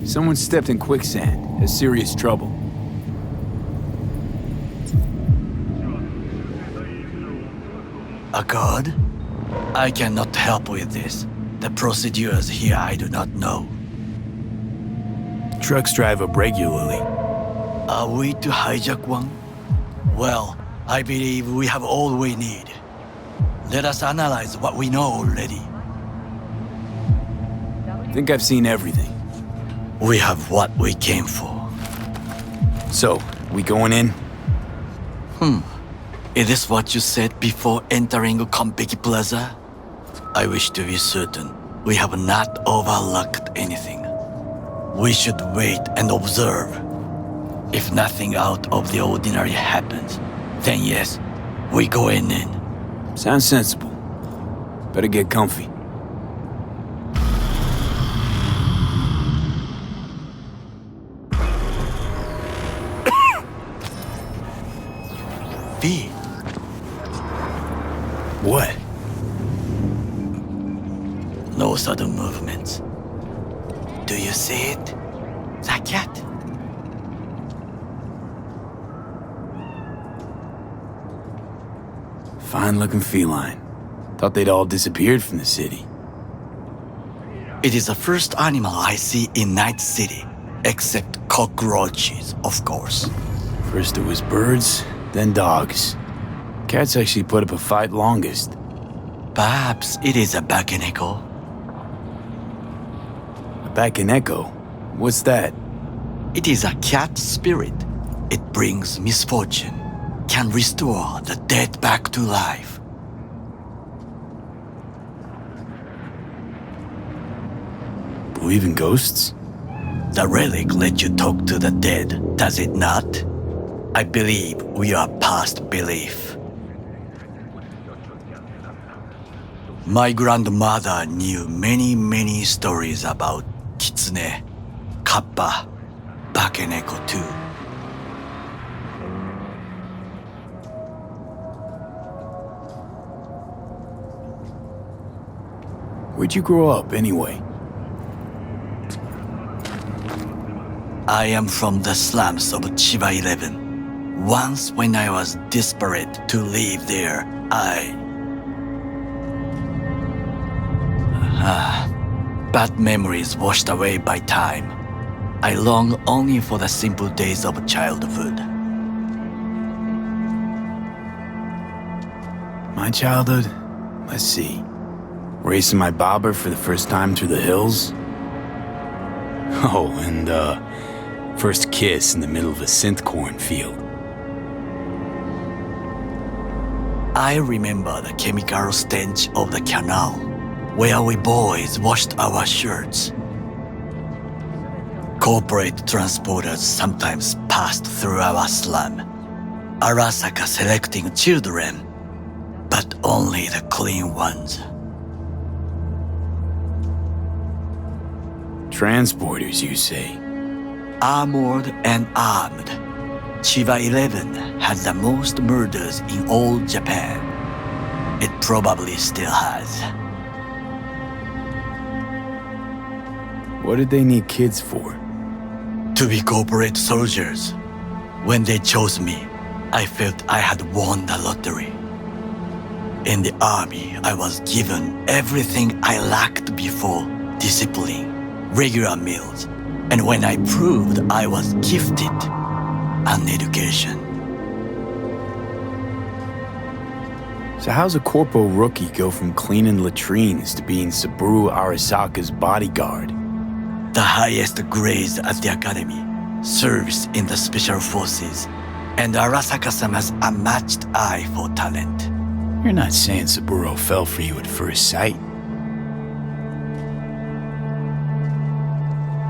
Someone stepped in quicksand. Has serious trouble. A god? I cannot help with this. The procedures here I do not know. Trucks drive up regularly. Are we to hijack one? Well, I believe we have all we need. Let us analyze what we know already. Think I've seen everything. We have what we came for. So, we going in? Is this what you said before entering Konpeki Plaza? I wish to be certain we have not overlooked anything. We should wait and observe. If nothing out of the ordinary happens, then yes, we go in. Sounds sensible. Better get comfy. V. What? No sudden movements. Do you see it? The cat? Fine-looking feline. Thought they'd all disappeared from the city. It is the first animal I see in Night City, except cockroaches, of course. First it was birds, then dogs. Cats actually put up a fight longest. Perhaps it is a Bakeneko. A Bakeneko? What's that? It is a cat spirit. It brings misfortune, can restore the dead back to life. Believe in ghosts? The relic let you talk to the dead, does it not? I believe we are past belief. My grandmother knew many stories about Kitsune, Kappa, Bakeneko too. Where'd you grow up, anyway? I am from the slums of Chiba 11. Once when I was desperate to live there, Bad memories washed away by time. I long only for the simple days of childhood. My childhood? Let's see. Racing my bobber for the first time through the hills? Oh, and first kiss in the middle of a synth cornfield. I remember the chemical stench of the canal, where we boys washed our shirts. Corporate transporters sometimes passed through our slum, Arasaka selecting children, but only the clean ones. Transporters, you say? Armored and armed. Chiba 11 had the most murders in all Japan. It probably still has. What did they need kids for? To be corporate soldiers. When they chose me, I felt I had won the lottery. In the army, I was given everything I lacked before: discipline, regular meals, and when I proved I was gifted, an education. So how's a corpo rookie go from cleaning latrines to being Saburo Arasaka's bodyguard? The highest grades at the academy, service in the special forces, and Arasaka-sama's unmatched eye for talent. You're not saying Saburo fell for you at first sight?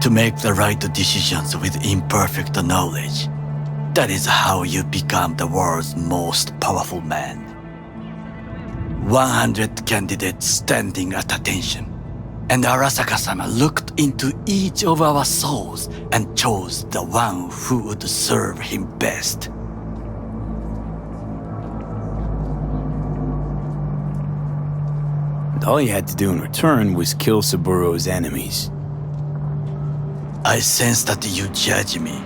To make the right decisions with imperfect knowledge, that is how you become the world's most powerful man. 100 candidates standing at attention, and Arasaka-sama looked into each of our souls and chose the one who would serve him best. And all you had to do in return was kill Saburo's enemies. I sense that you judge me,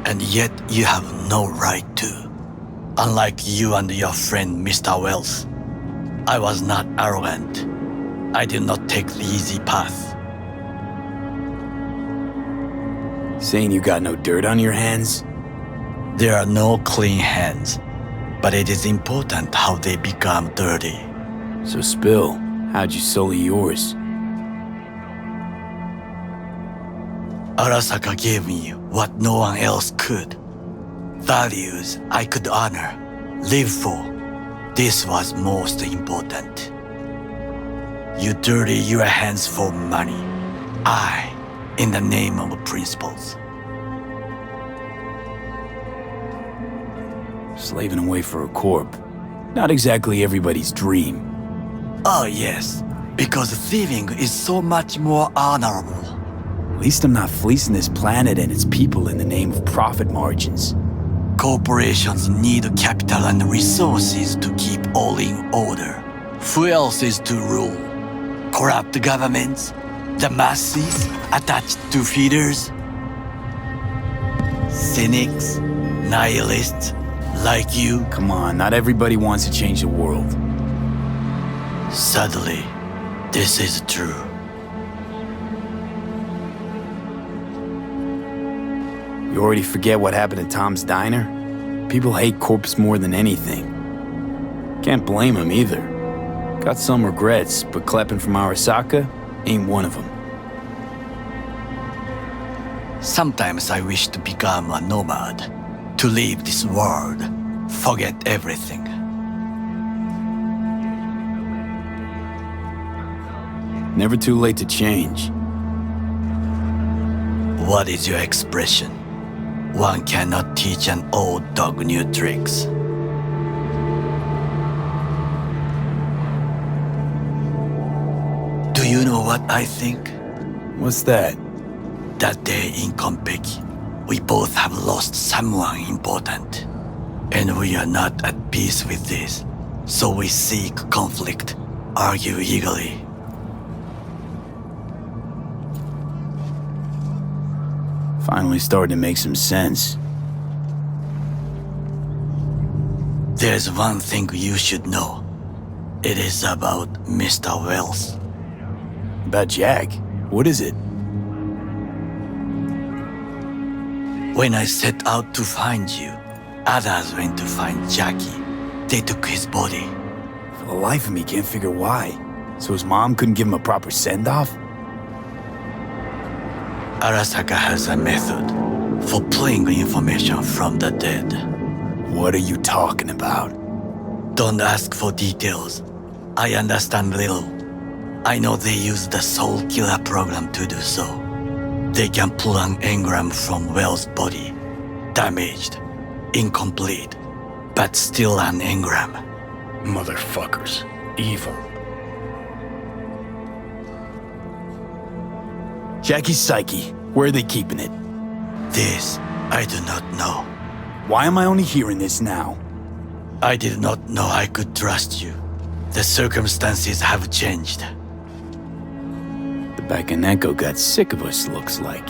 and yet you have no right to. Unlike you and your friend Mr. Wells, I was not arrogant. I did not take the easy path. Saying you got no dirt on your hands? There are no clean hands, but it is important how they become dirty. So spill, how'd you sully yours? Arasaka gave me what no one else could. Values I could honor, live for. This was most important. You dirty your hands for money. I, in the name of principles. Slaving away for a corp. Not exactly everybody's dream. Oh yes, because thieving is so much more honorable. At least I'm not fleecing this planet and its people in the name of profit margins. Corporations need capital and resources to keep all in order. Who else is to rule? Corrupt governments? The masses attached to feeders? Cynics? Nihilists? Like you? Come on, not everybody wants to change the world. Sadly, this is true. You already forget what happened at Tom's Diner? People hate corpse more than anything. Can't blame him either. Got some regrets, but clapping from Arasaka ain't one of them. Sometimes I wish to become a nomad, to leave this world, forget everything. Never too late to change. What is your expression? One cannot teach an old dog new tricks. Do you know what I think? What's that? That day in Konpeki, we both have lost someone important. And we are not at peace with this. So we seek conflict, argue eagerly. Finally starting to make some sense. There's one thing you should know. It is about Mr. Wells. About Jack? What is it? When I set out to find you, others went to find Jackie. They took his body. For the life of me, can't figure why. So his mom couldn't give him a proper send-off? Arasaka has a method for pulling information from the dead. What are you talking about? Don't ask for details. I understand little. I know they use the Soul Killer program to do so. They can pull an engram from Well's body. Damaged, incomplete, but still an engram. Motherfuckers. Evil. Jackie's psyche. Where are they keeping it? This, I do not know. Why am I only hearing this now? I did not know I could trust you. The circumstances have changed. The Bakaneko got sick of us, looks like.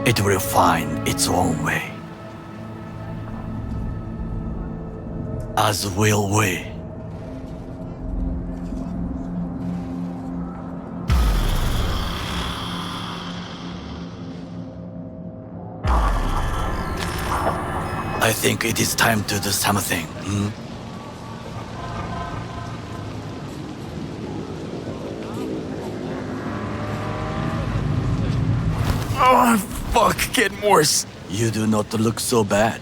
It will find its own way. As will we. I think it is time to do something, Oh, fuck, getting worse. You do not look so bad.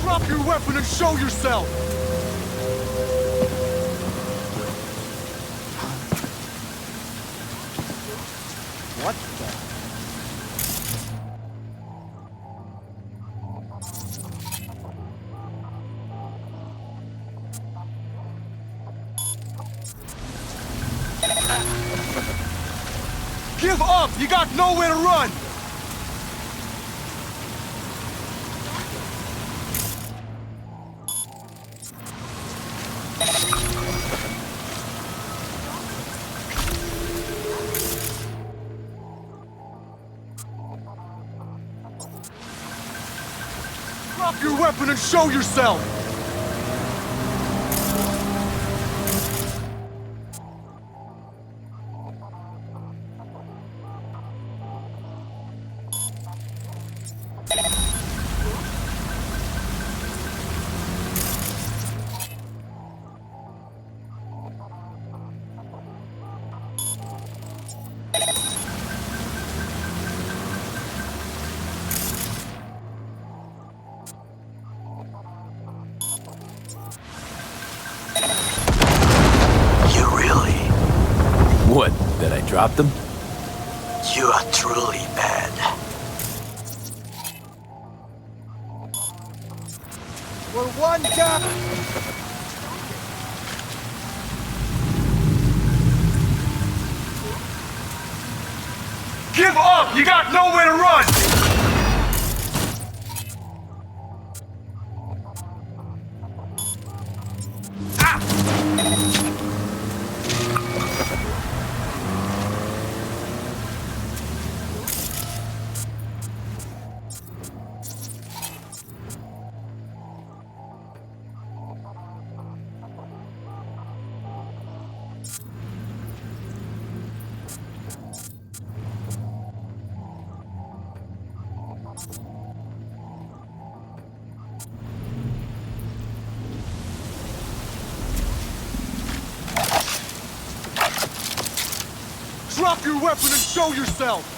Drop your weapon and show yourself! What the? Give up! You got nowhere to run! Drop your weapon and show yourself! What, that I dropped them? You are truly bad. We're one down! Give up! You got nowhere to run! Drop your weapon and show yourself!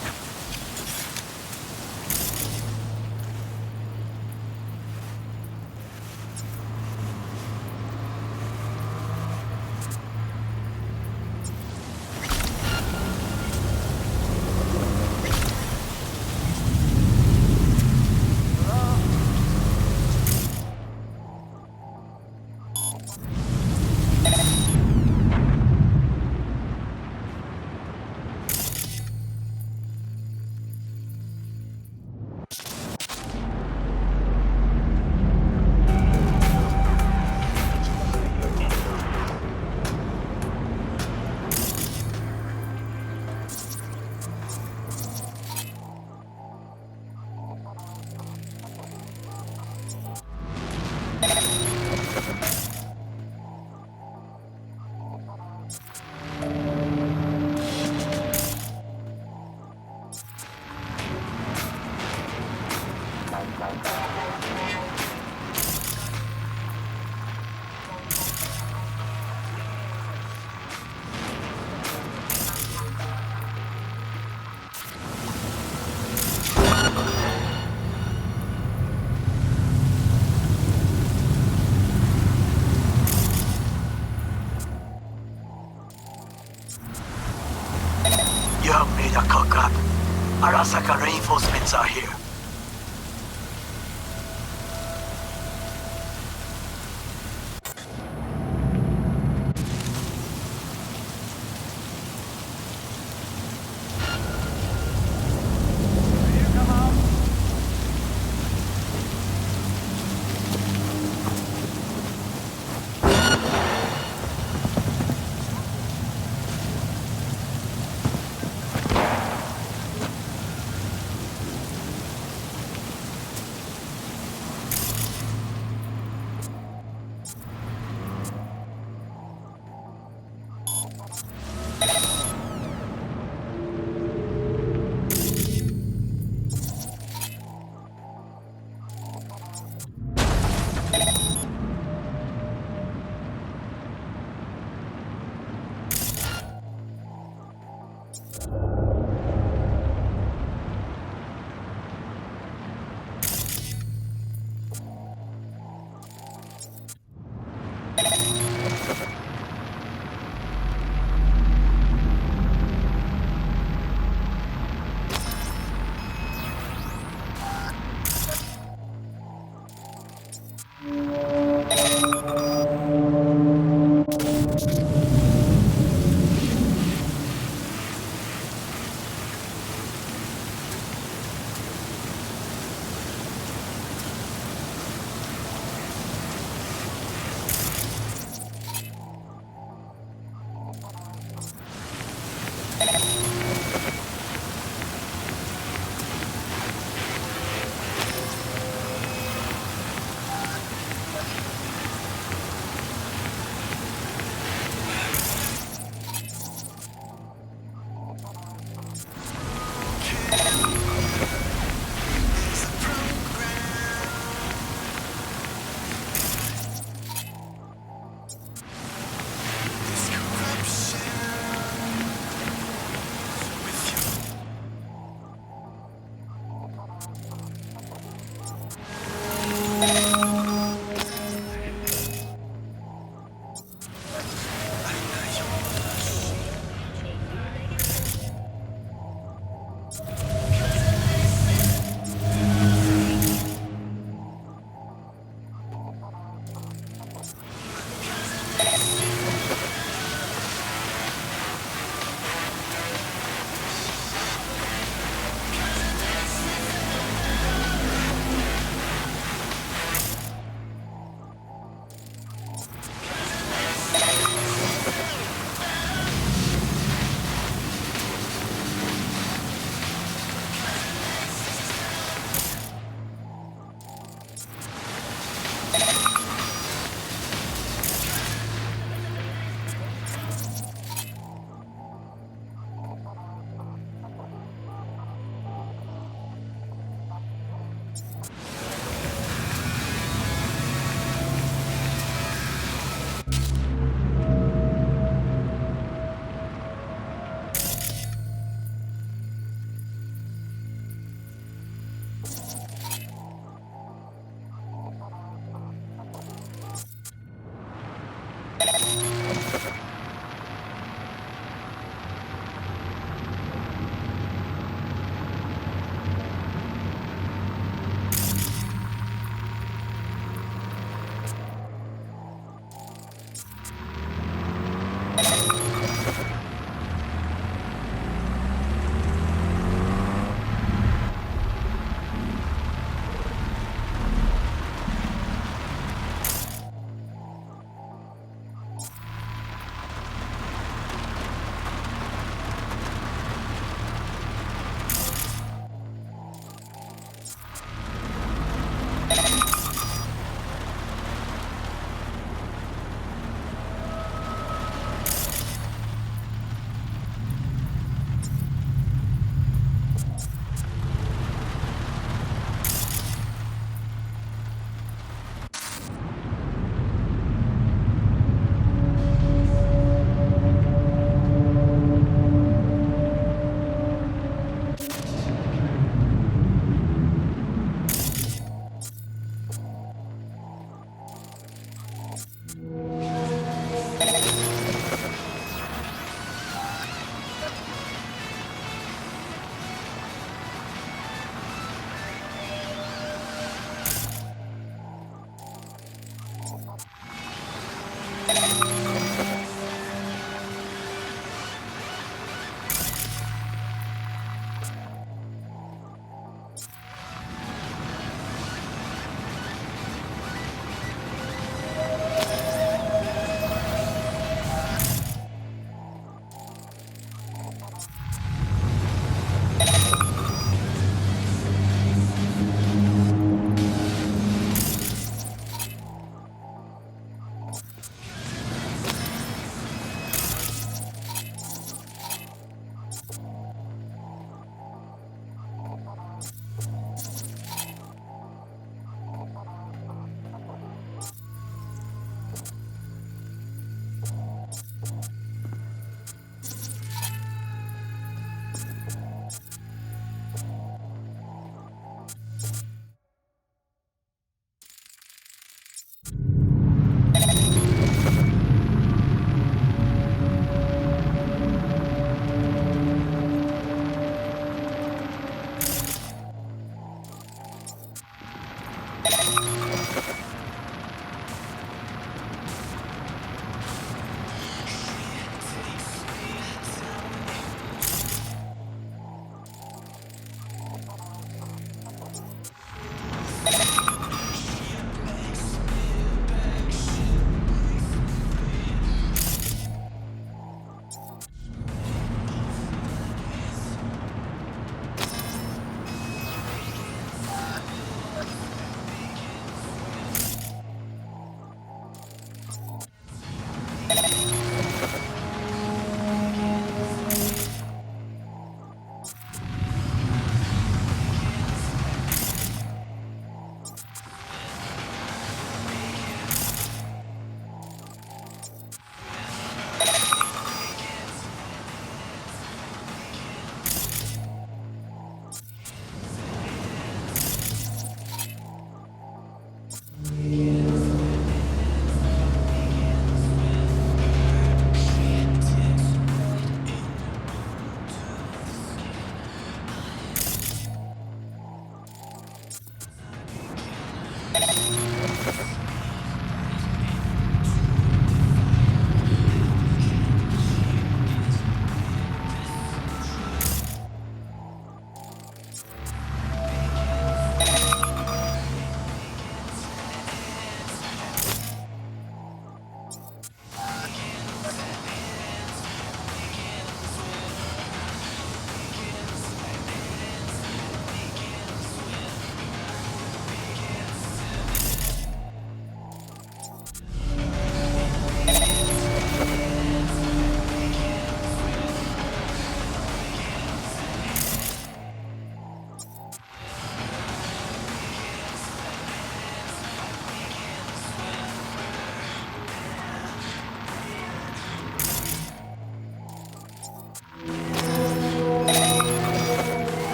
You have made a cock up. Arasaka reinforcements are here.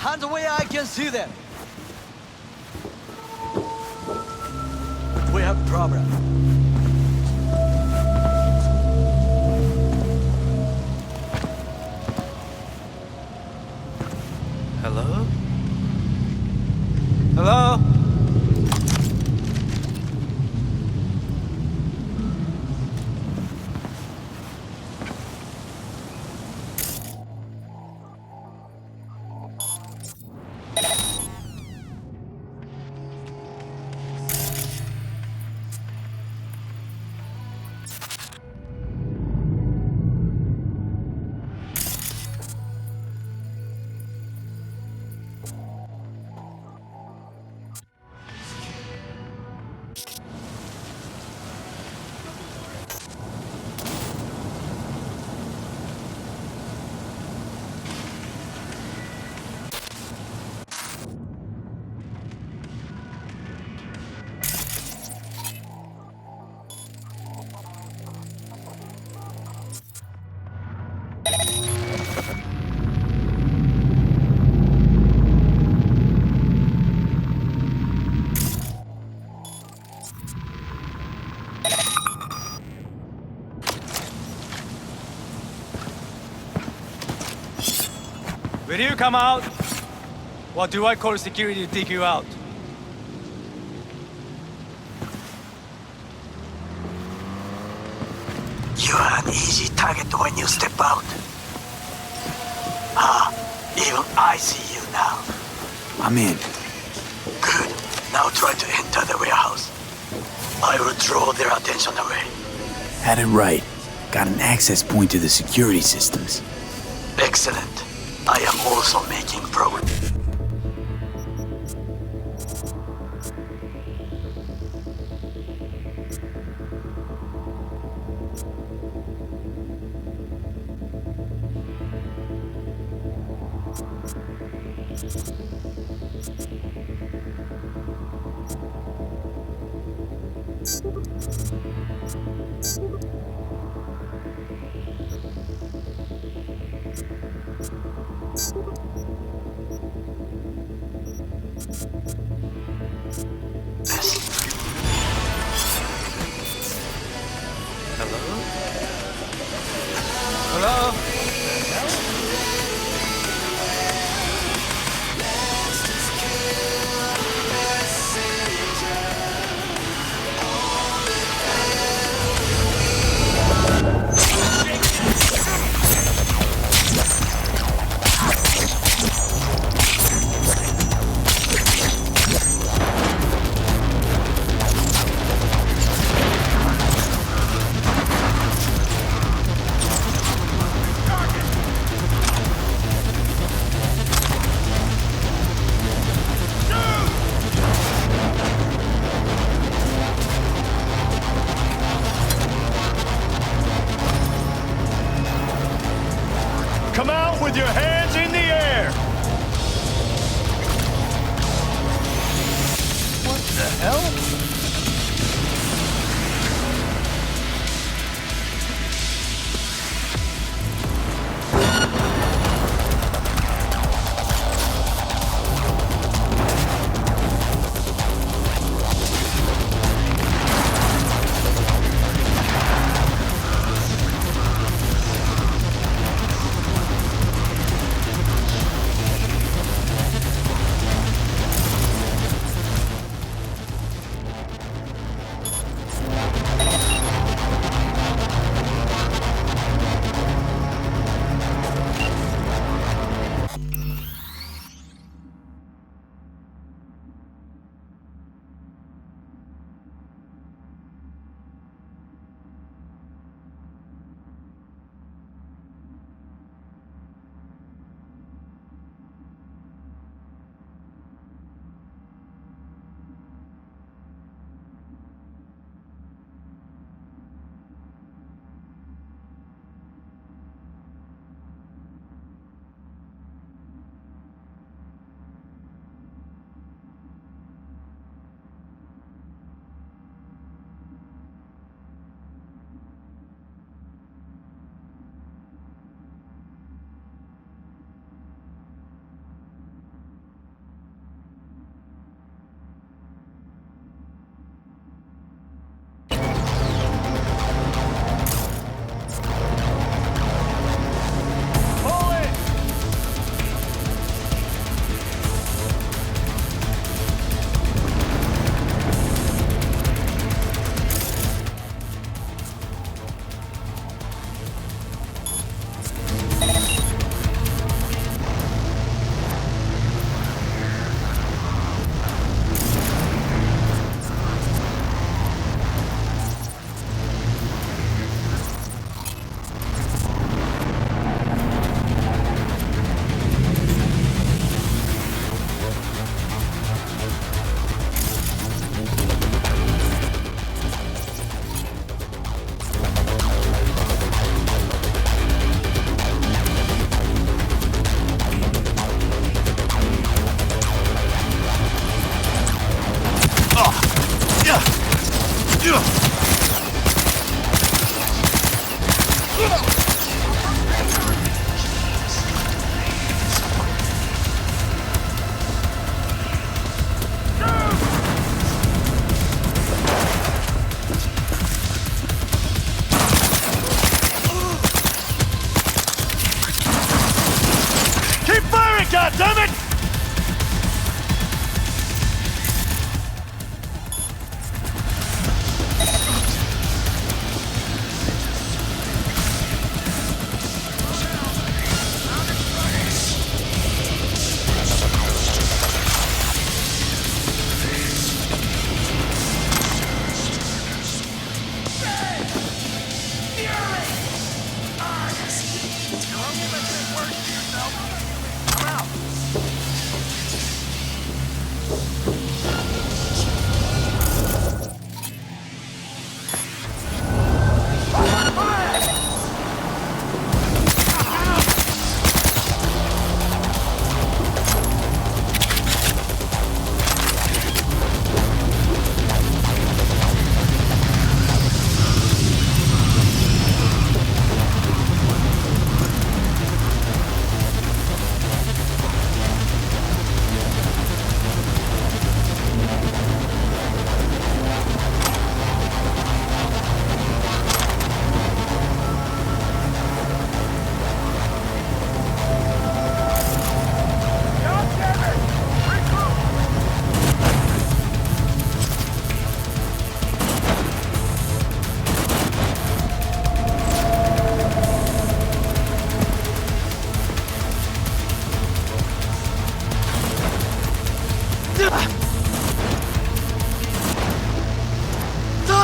Hands away, I can see them. We have a problem. Hello? Hello? Will you come out? Or do I call security to take you out? You are an easy target when you step out. Even I see you now. I'm in. Good. Now try to enter the warehouse. I will draw their attention away. Had it right. Got an access point to the security systems. Excellent. I am also making progress. Hello?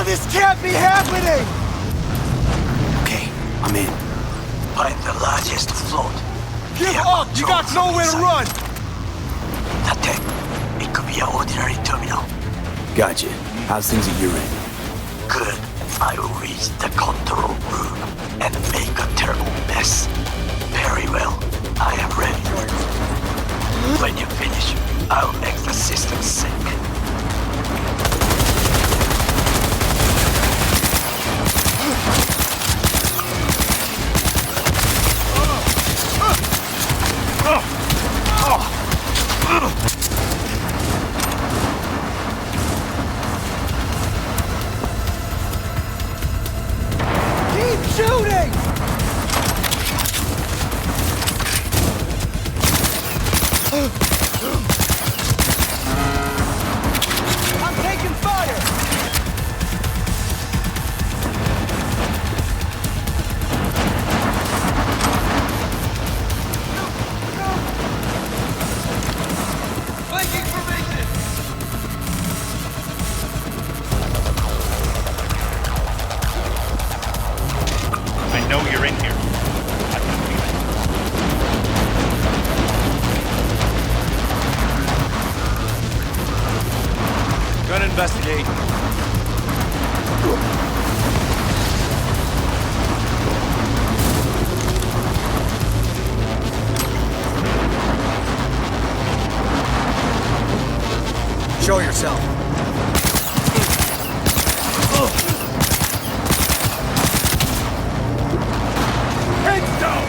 this can't be happening! Okay, I'm in. Find the largest float. Give up! You got nowhere to run! That it could be an ordinary terminal. Gotcha. How's things at your end? Good. I will reach the control room and make a terrible mess. Very well. I am ready. When you finish, I'll make the system sync. Keep shooting! I'm taking fire! Flanking formation! I know you're in here. I can feel it. Gonna investigate. Show yourself. Heads down!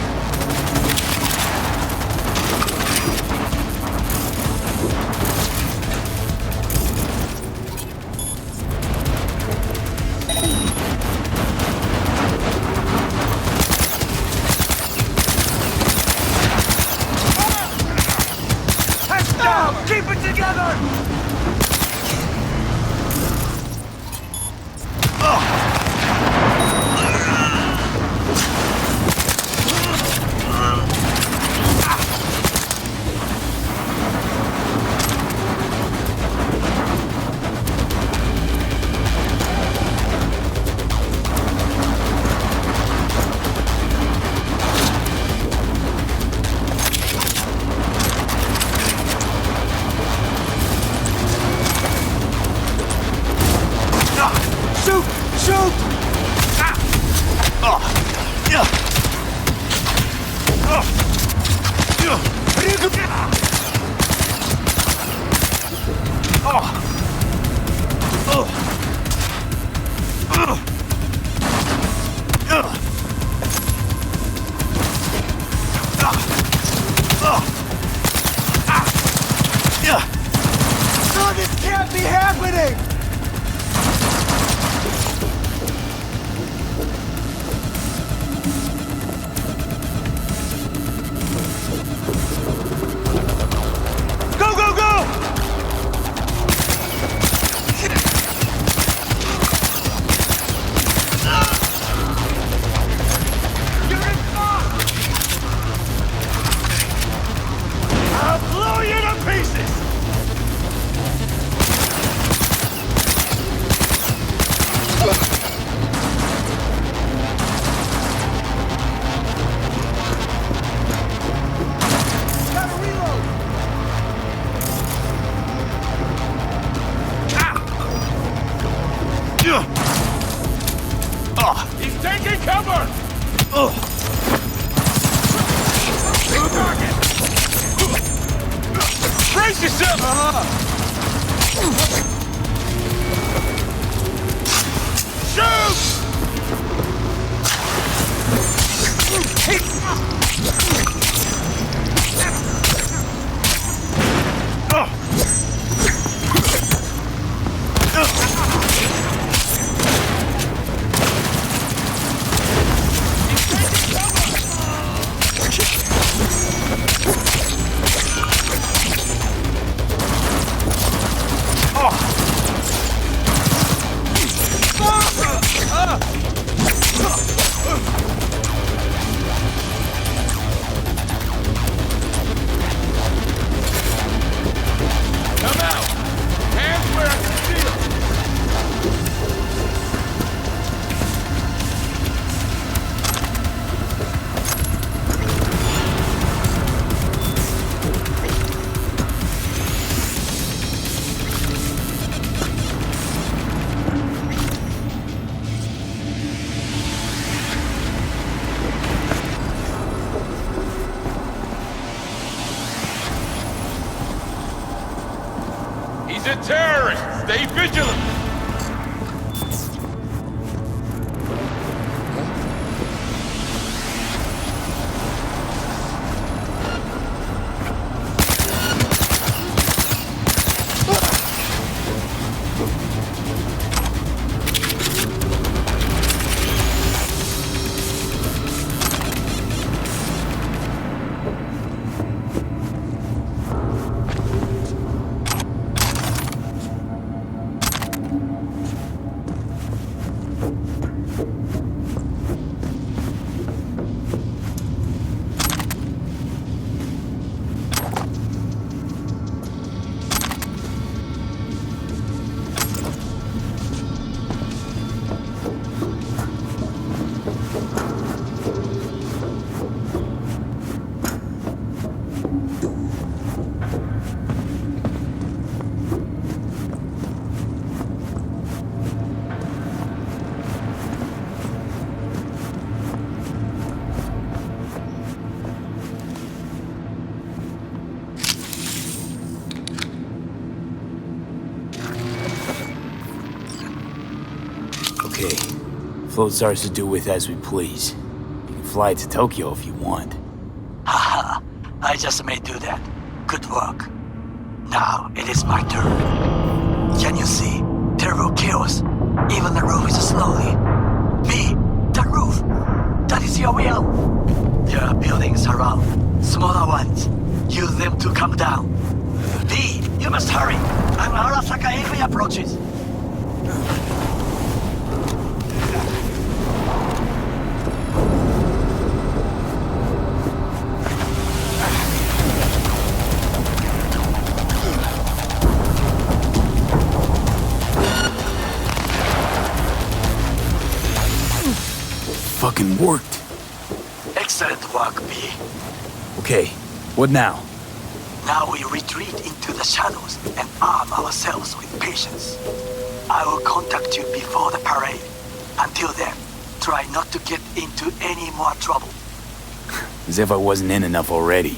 Heads down! Keep it together! Shoot! Shoot! No, this can't be happening! Go, go, go! You're in front! I'll blow you to pieces! Gotta reload! He's taking cover! Target! Brace yourself! Shoot! Oh! Terrorists! Stay vigilant! Okay. Float starts to do with as we please. You can fly to Tokyo if you want. Haha, I just may do that. Good work. Now it is my turn. Can you see? Terrible chaos. Even the roof is slowly. B, the roof. That is your will. There are buildings around. Smaller ones. Use them to come down. B, you must hurry. An Arasaka enemy approaches. Fucking worked. Excellent work, B. Okay, what now? Now we retreat into the shadows and arm ourselves with patience. I will contact you before the parade. Until then, try not to get into any more trouble. As if I wasn't in enough already.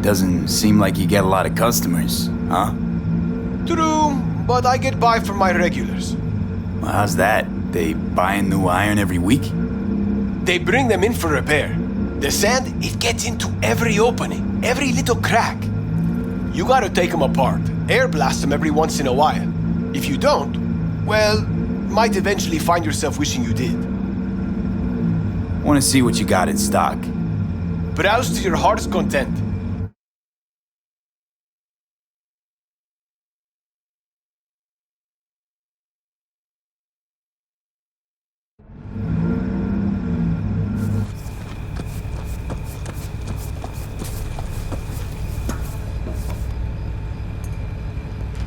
Doesn't seem like you get a lot of customers, huh? True, but I get by from my regulars. Well, how's that? They buy a new iron every week? They bring them in for repair. The sand, it gets into every opening, every little crack. You gotta take them apart, air blast them every once in a while. If you don't, well, might eventually find yourself wishing you did. Want to see what you got in stock. Browse to your heart's content.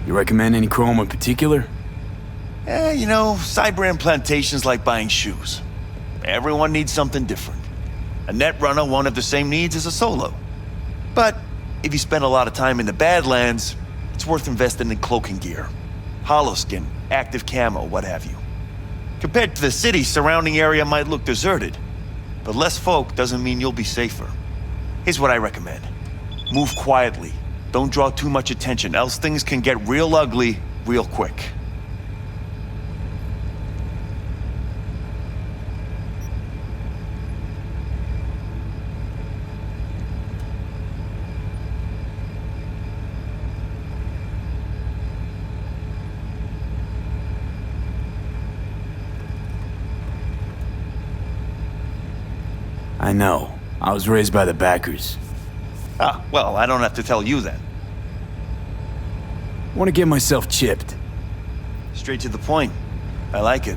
You recommend any chrome in particular? You know, Cyberpunk plantation's like buying shoes. Everyone needs something different. A net runner won't have the same needs as a solo. But if you spend a lot of time in the Badlands, it's worth investing in cloaking gear. Hollow skin, active camo, what have you. Compared to the city, surrounding area might look deserted. But less folk doesn't mean you'll be safer. Here's what I recommend. Move quietly. Don't draw too much attention, else things can get real ugly real quick. I know. I was raised by the backers. Ah, well, I don't have to tell you then. Want to get myself chipped. Straight to the point. I like it.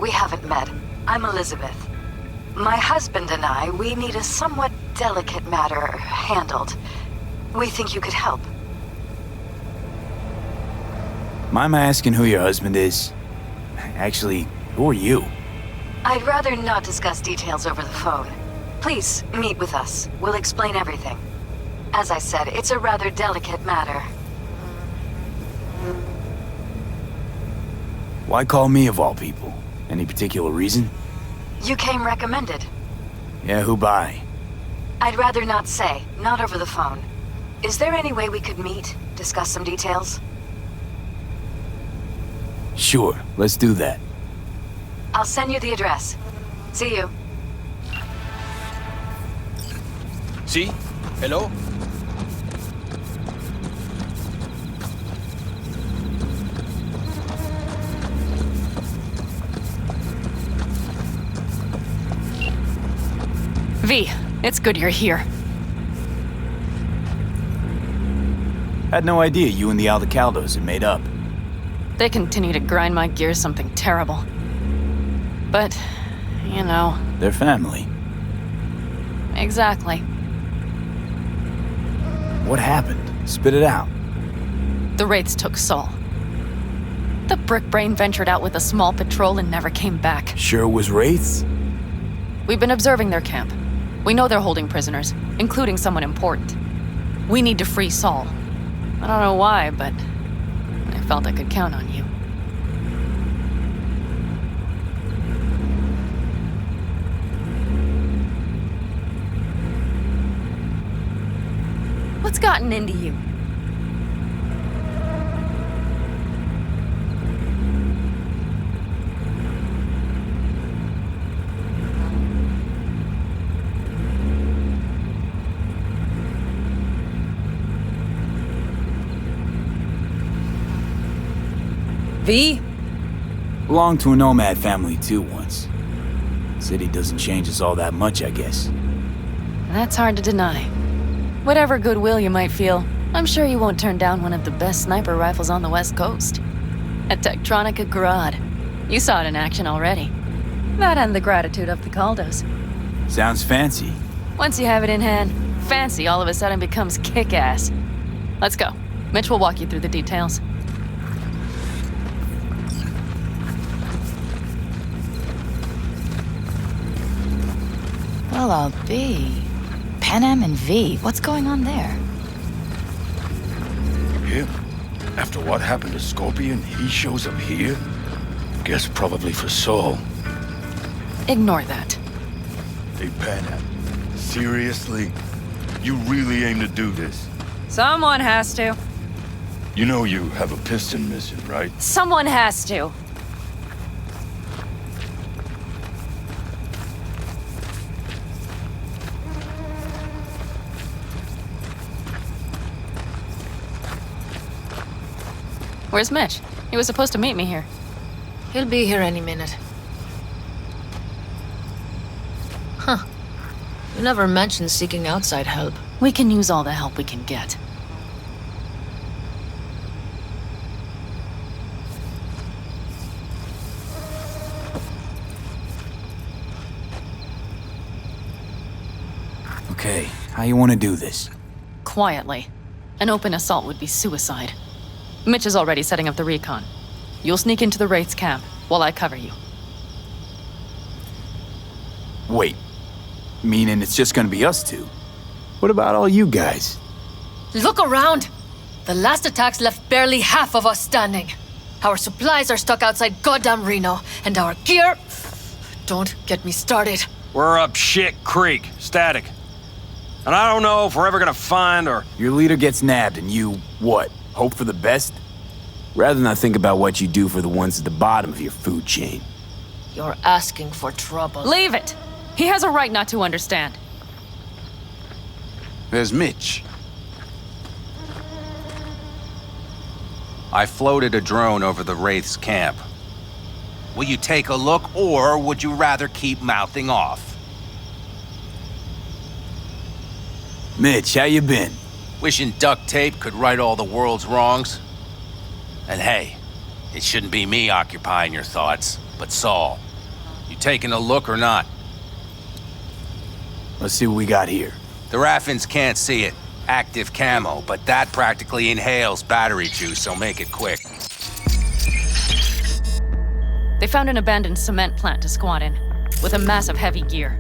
we haven't met. I'm Elizabeth. My husband and I, we need a somewhat delicate matter handled. We think you could help. Mind my asking who your husband is? Actually, who are you? I'd rather not discuss details over the phone. Please, meet with us. We'll explain everything. As I said, it's a rather delicate matter. Why call me of all people? Any particular reason? You came recommended. Yeah, who by? I'd rather not say, not over the phone. Is there any way we could meet, discuss some details? Sure, let's do that. I'll send you the address. See you. See? Hello? V, it's good you're here. Had no idea you and the Aldecaldos had made up. They continue to grind my gears something terrible. But, you know... They're family. Exactly. What happened? Spit it out. The Wraiths took Saul. The Brickbrain ventured out with a small patrol and never came back. Sure it was Wraiths? We've been observing their camp. We know they're holding prisoners, including someone important. We need to free Saul. I don't know why, but I felt I could count on you. What's gotten into you? V? Belonged to a nomad family too once. City doesn't change us all that much, I guess. That's hard to deny. Whatever goodwill you might feel, I'm sure you won't turn down one of the best sniper rifles on the West Coast. A Tektronica Grad. You saw it in action already. That and the gratitude of the Caldos. Sounds fancy. Once you have it in hand, fancy all of a sudden becomes kick-ass. Let's go. Mitch will walk you through the details. Well, I'll be. Panam and V, what's going on there? Him? After what happened to Scorpion, he shows up here? Guess probably for Saul. Ignore that. Hey, Panam. Seriously? You really aim to do this? Someone has to. You know you have a piston mission, right? Someone has to. Where's Mitch? He was supposed to meet me here. He'll be here any minute. Huh. You never mentioned seeking outside help. We can use all the help we can get. Okay, how you want to do this? Quietly. An open assault would be suicide. Mitch is already setting up the recon. You'll sneak into the Wraith's camp while I cover you. Wait. Meaning it's just gonna be us two? What about all you guys? Look around! The last attacks left barely half of us standing. Our supplies are stuck outside goddamn Reno, and our gear... Don't get me started. We're up shit creek, static. And I don't know if we're ever gonna find or... Your leader gets nabbed and you, what, hope for the best? Rather than think about what you do for the ones at the bottom of your food chain. You're asking for trouble. Leave it! He has a right not to understand. There's Mitch. I floated a drone over the Wraith's camp. Will you take a look, or would you rather keep mouthing off? Mitch, how you been? Wishing duct tape could right all the world's wrongs. And hey, it shouldn't be me occupying your thoughts, but Saul. You taking a look or not? Let's see what we got here. The Raffins can't see it. Active camo, but that practically inhales battery juice, so make it quick. They found an abandoned cement plant to squat in, with a massive heavy gear.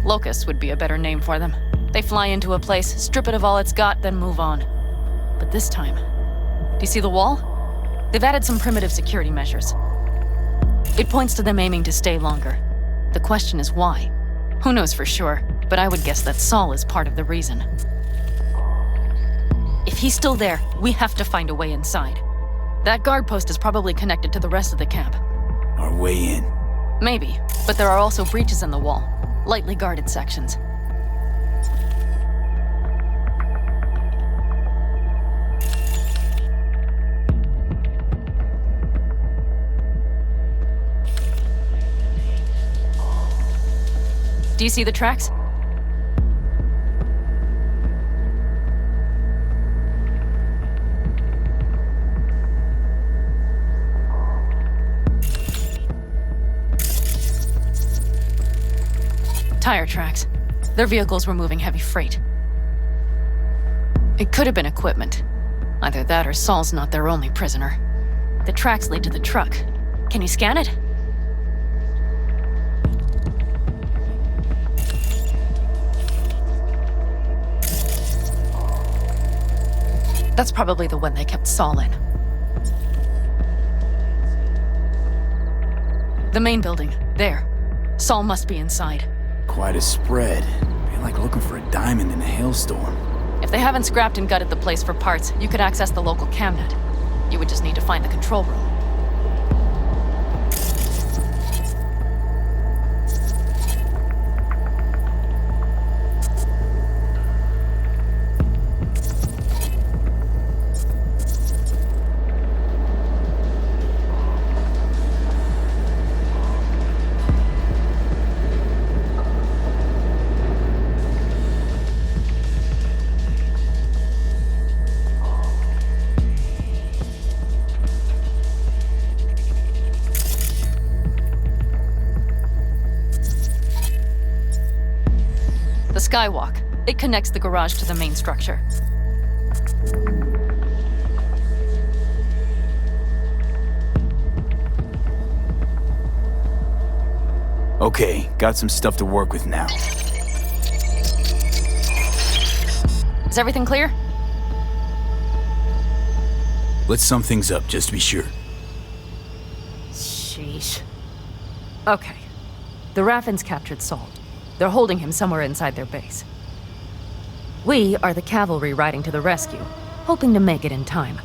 Locusts would be a better name for them. They fly into a place, strip it of all it's got, then move on. But this time, do you see the wall? They've added some primitive security measures. It points to them aiming to stay longer. The question is why? Who knows for sure, but I would guess that Saul is part of the reason. If he's still there, we have to find a way inside. That guard post is probably connected to the rest of the camp. Our way in. Maybe, but there are also breaches in the wall, lightly guarded sections. Do you see the tracks? Tire tracks. Their vehicles were moving heavy freight. It could have been equipment. Either that or Saul's not their only prisoner. The tracks lead to the truck. Can you scan it? That's probably the one they kept Saul in. The main building. There. Saul must be inside. Quite a spread. Be like looking for a diamond in a hailstorm. If they haven't scrapped and gutted the place for parts, you could access the local camnet. You would just need to find the control room. Skywalk. It connects the garage to the main structure. Okay, got some stuff to work with now. Is everything clear? Let's sum things up, just to be sure. Sheesh. Okay. The Raffins captured Saul. They're holding him somewhere inside their base. We are the cavalry riding to the rescue, hoping to make it in time.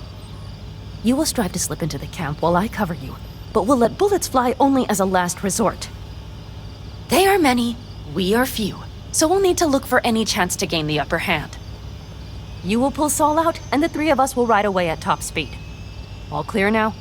You will strive to slip into the camp while I cover you, but we'll let bullets fly only as a last resort. They are many, we are few, so we'll need to look for any chance to gain the upper hand. You will pull Saul out, and the three of us will ride away at top speed. All clear now?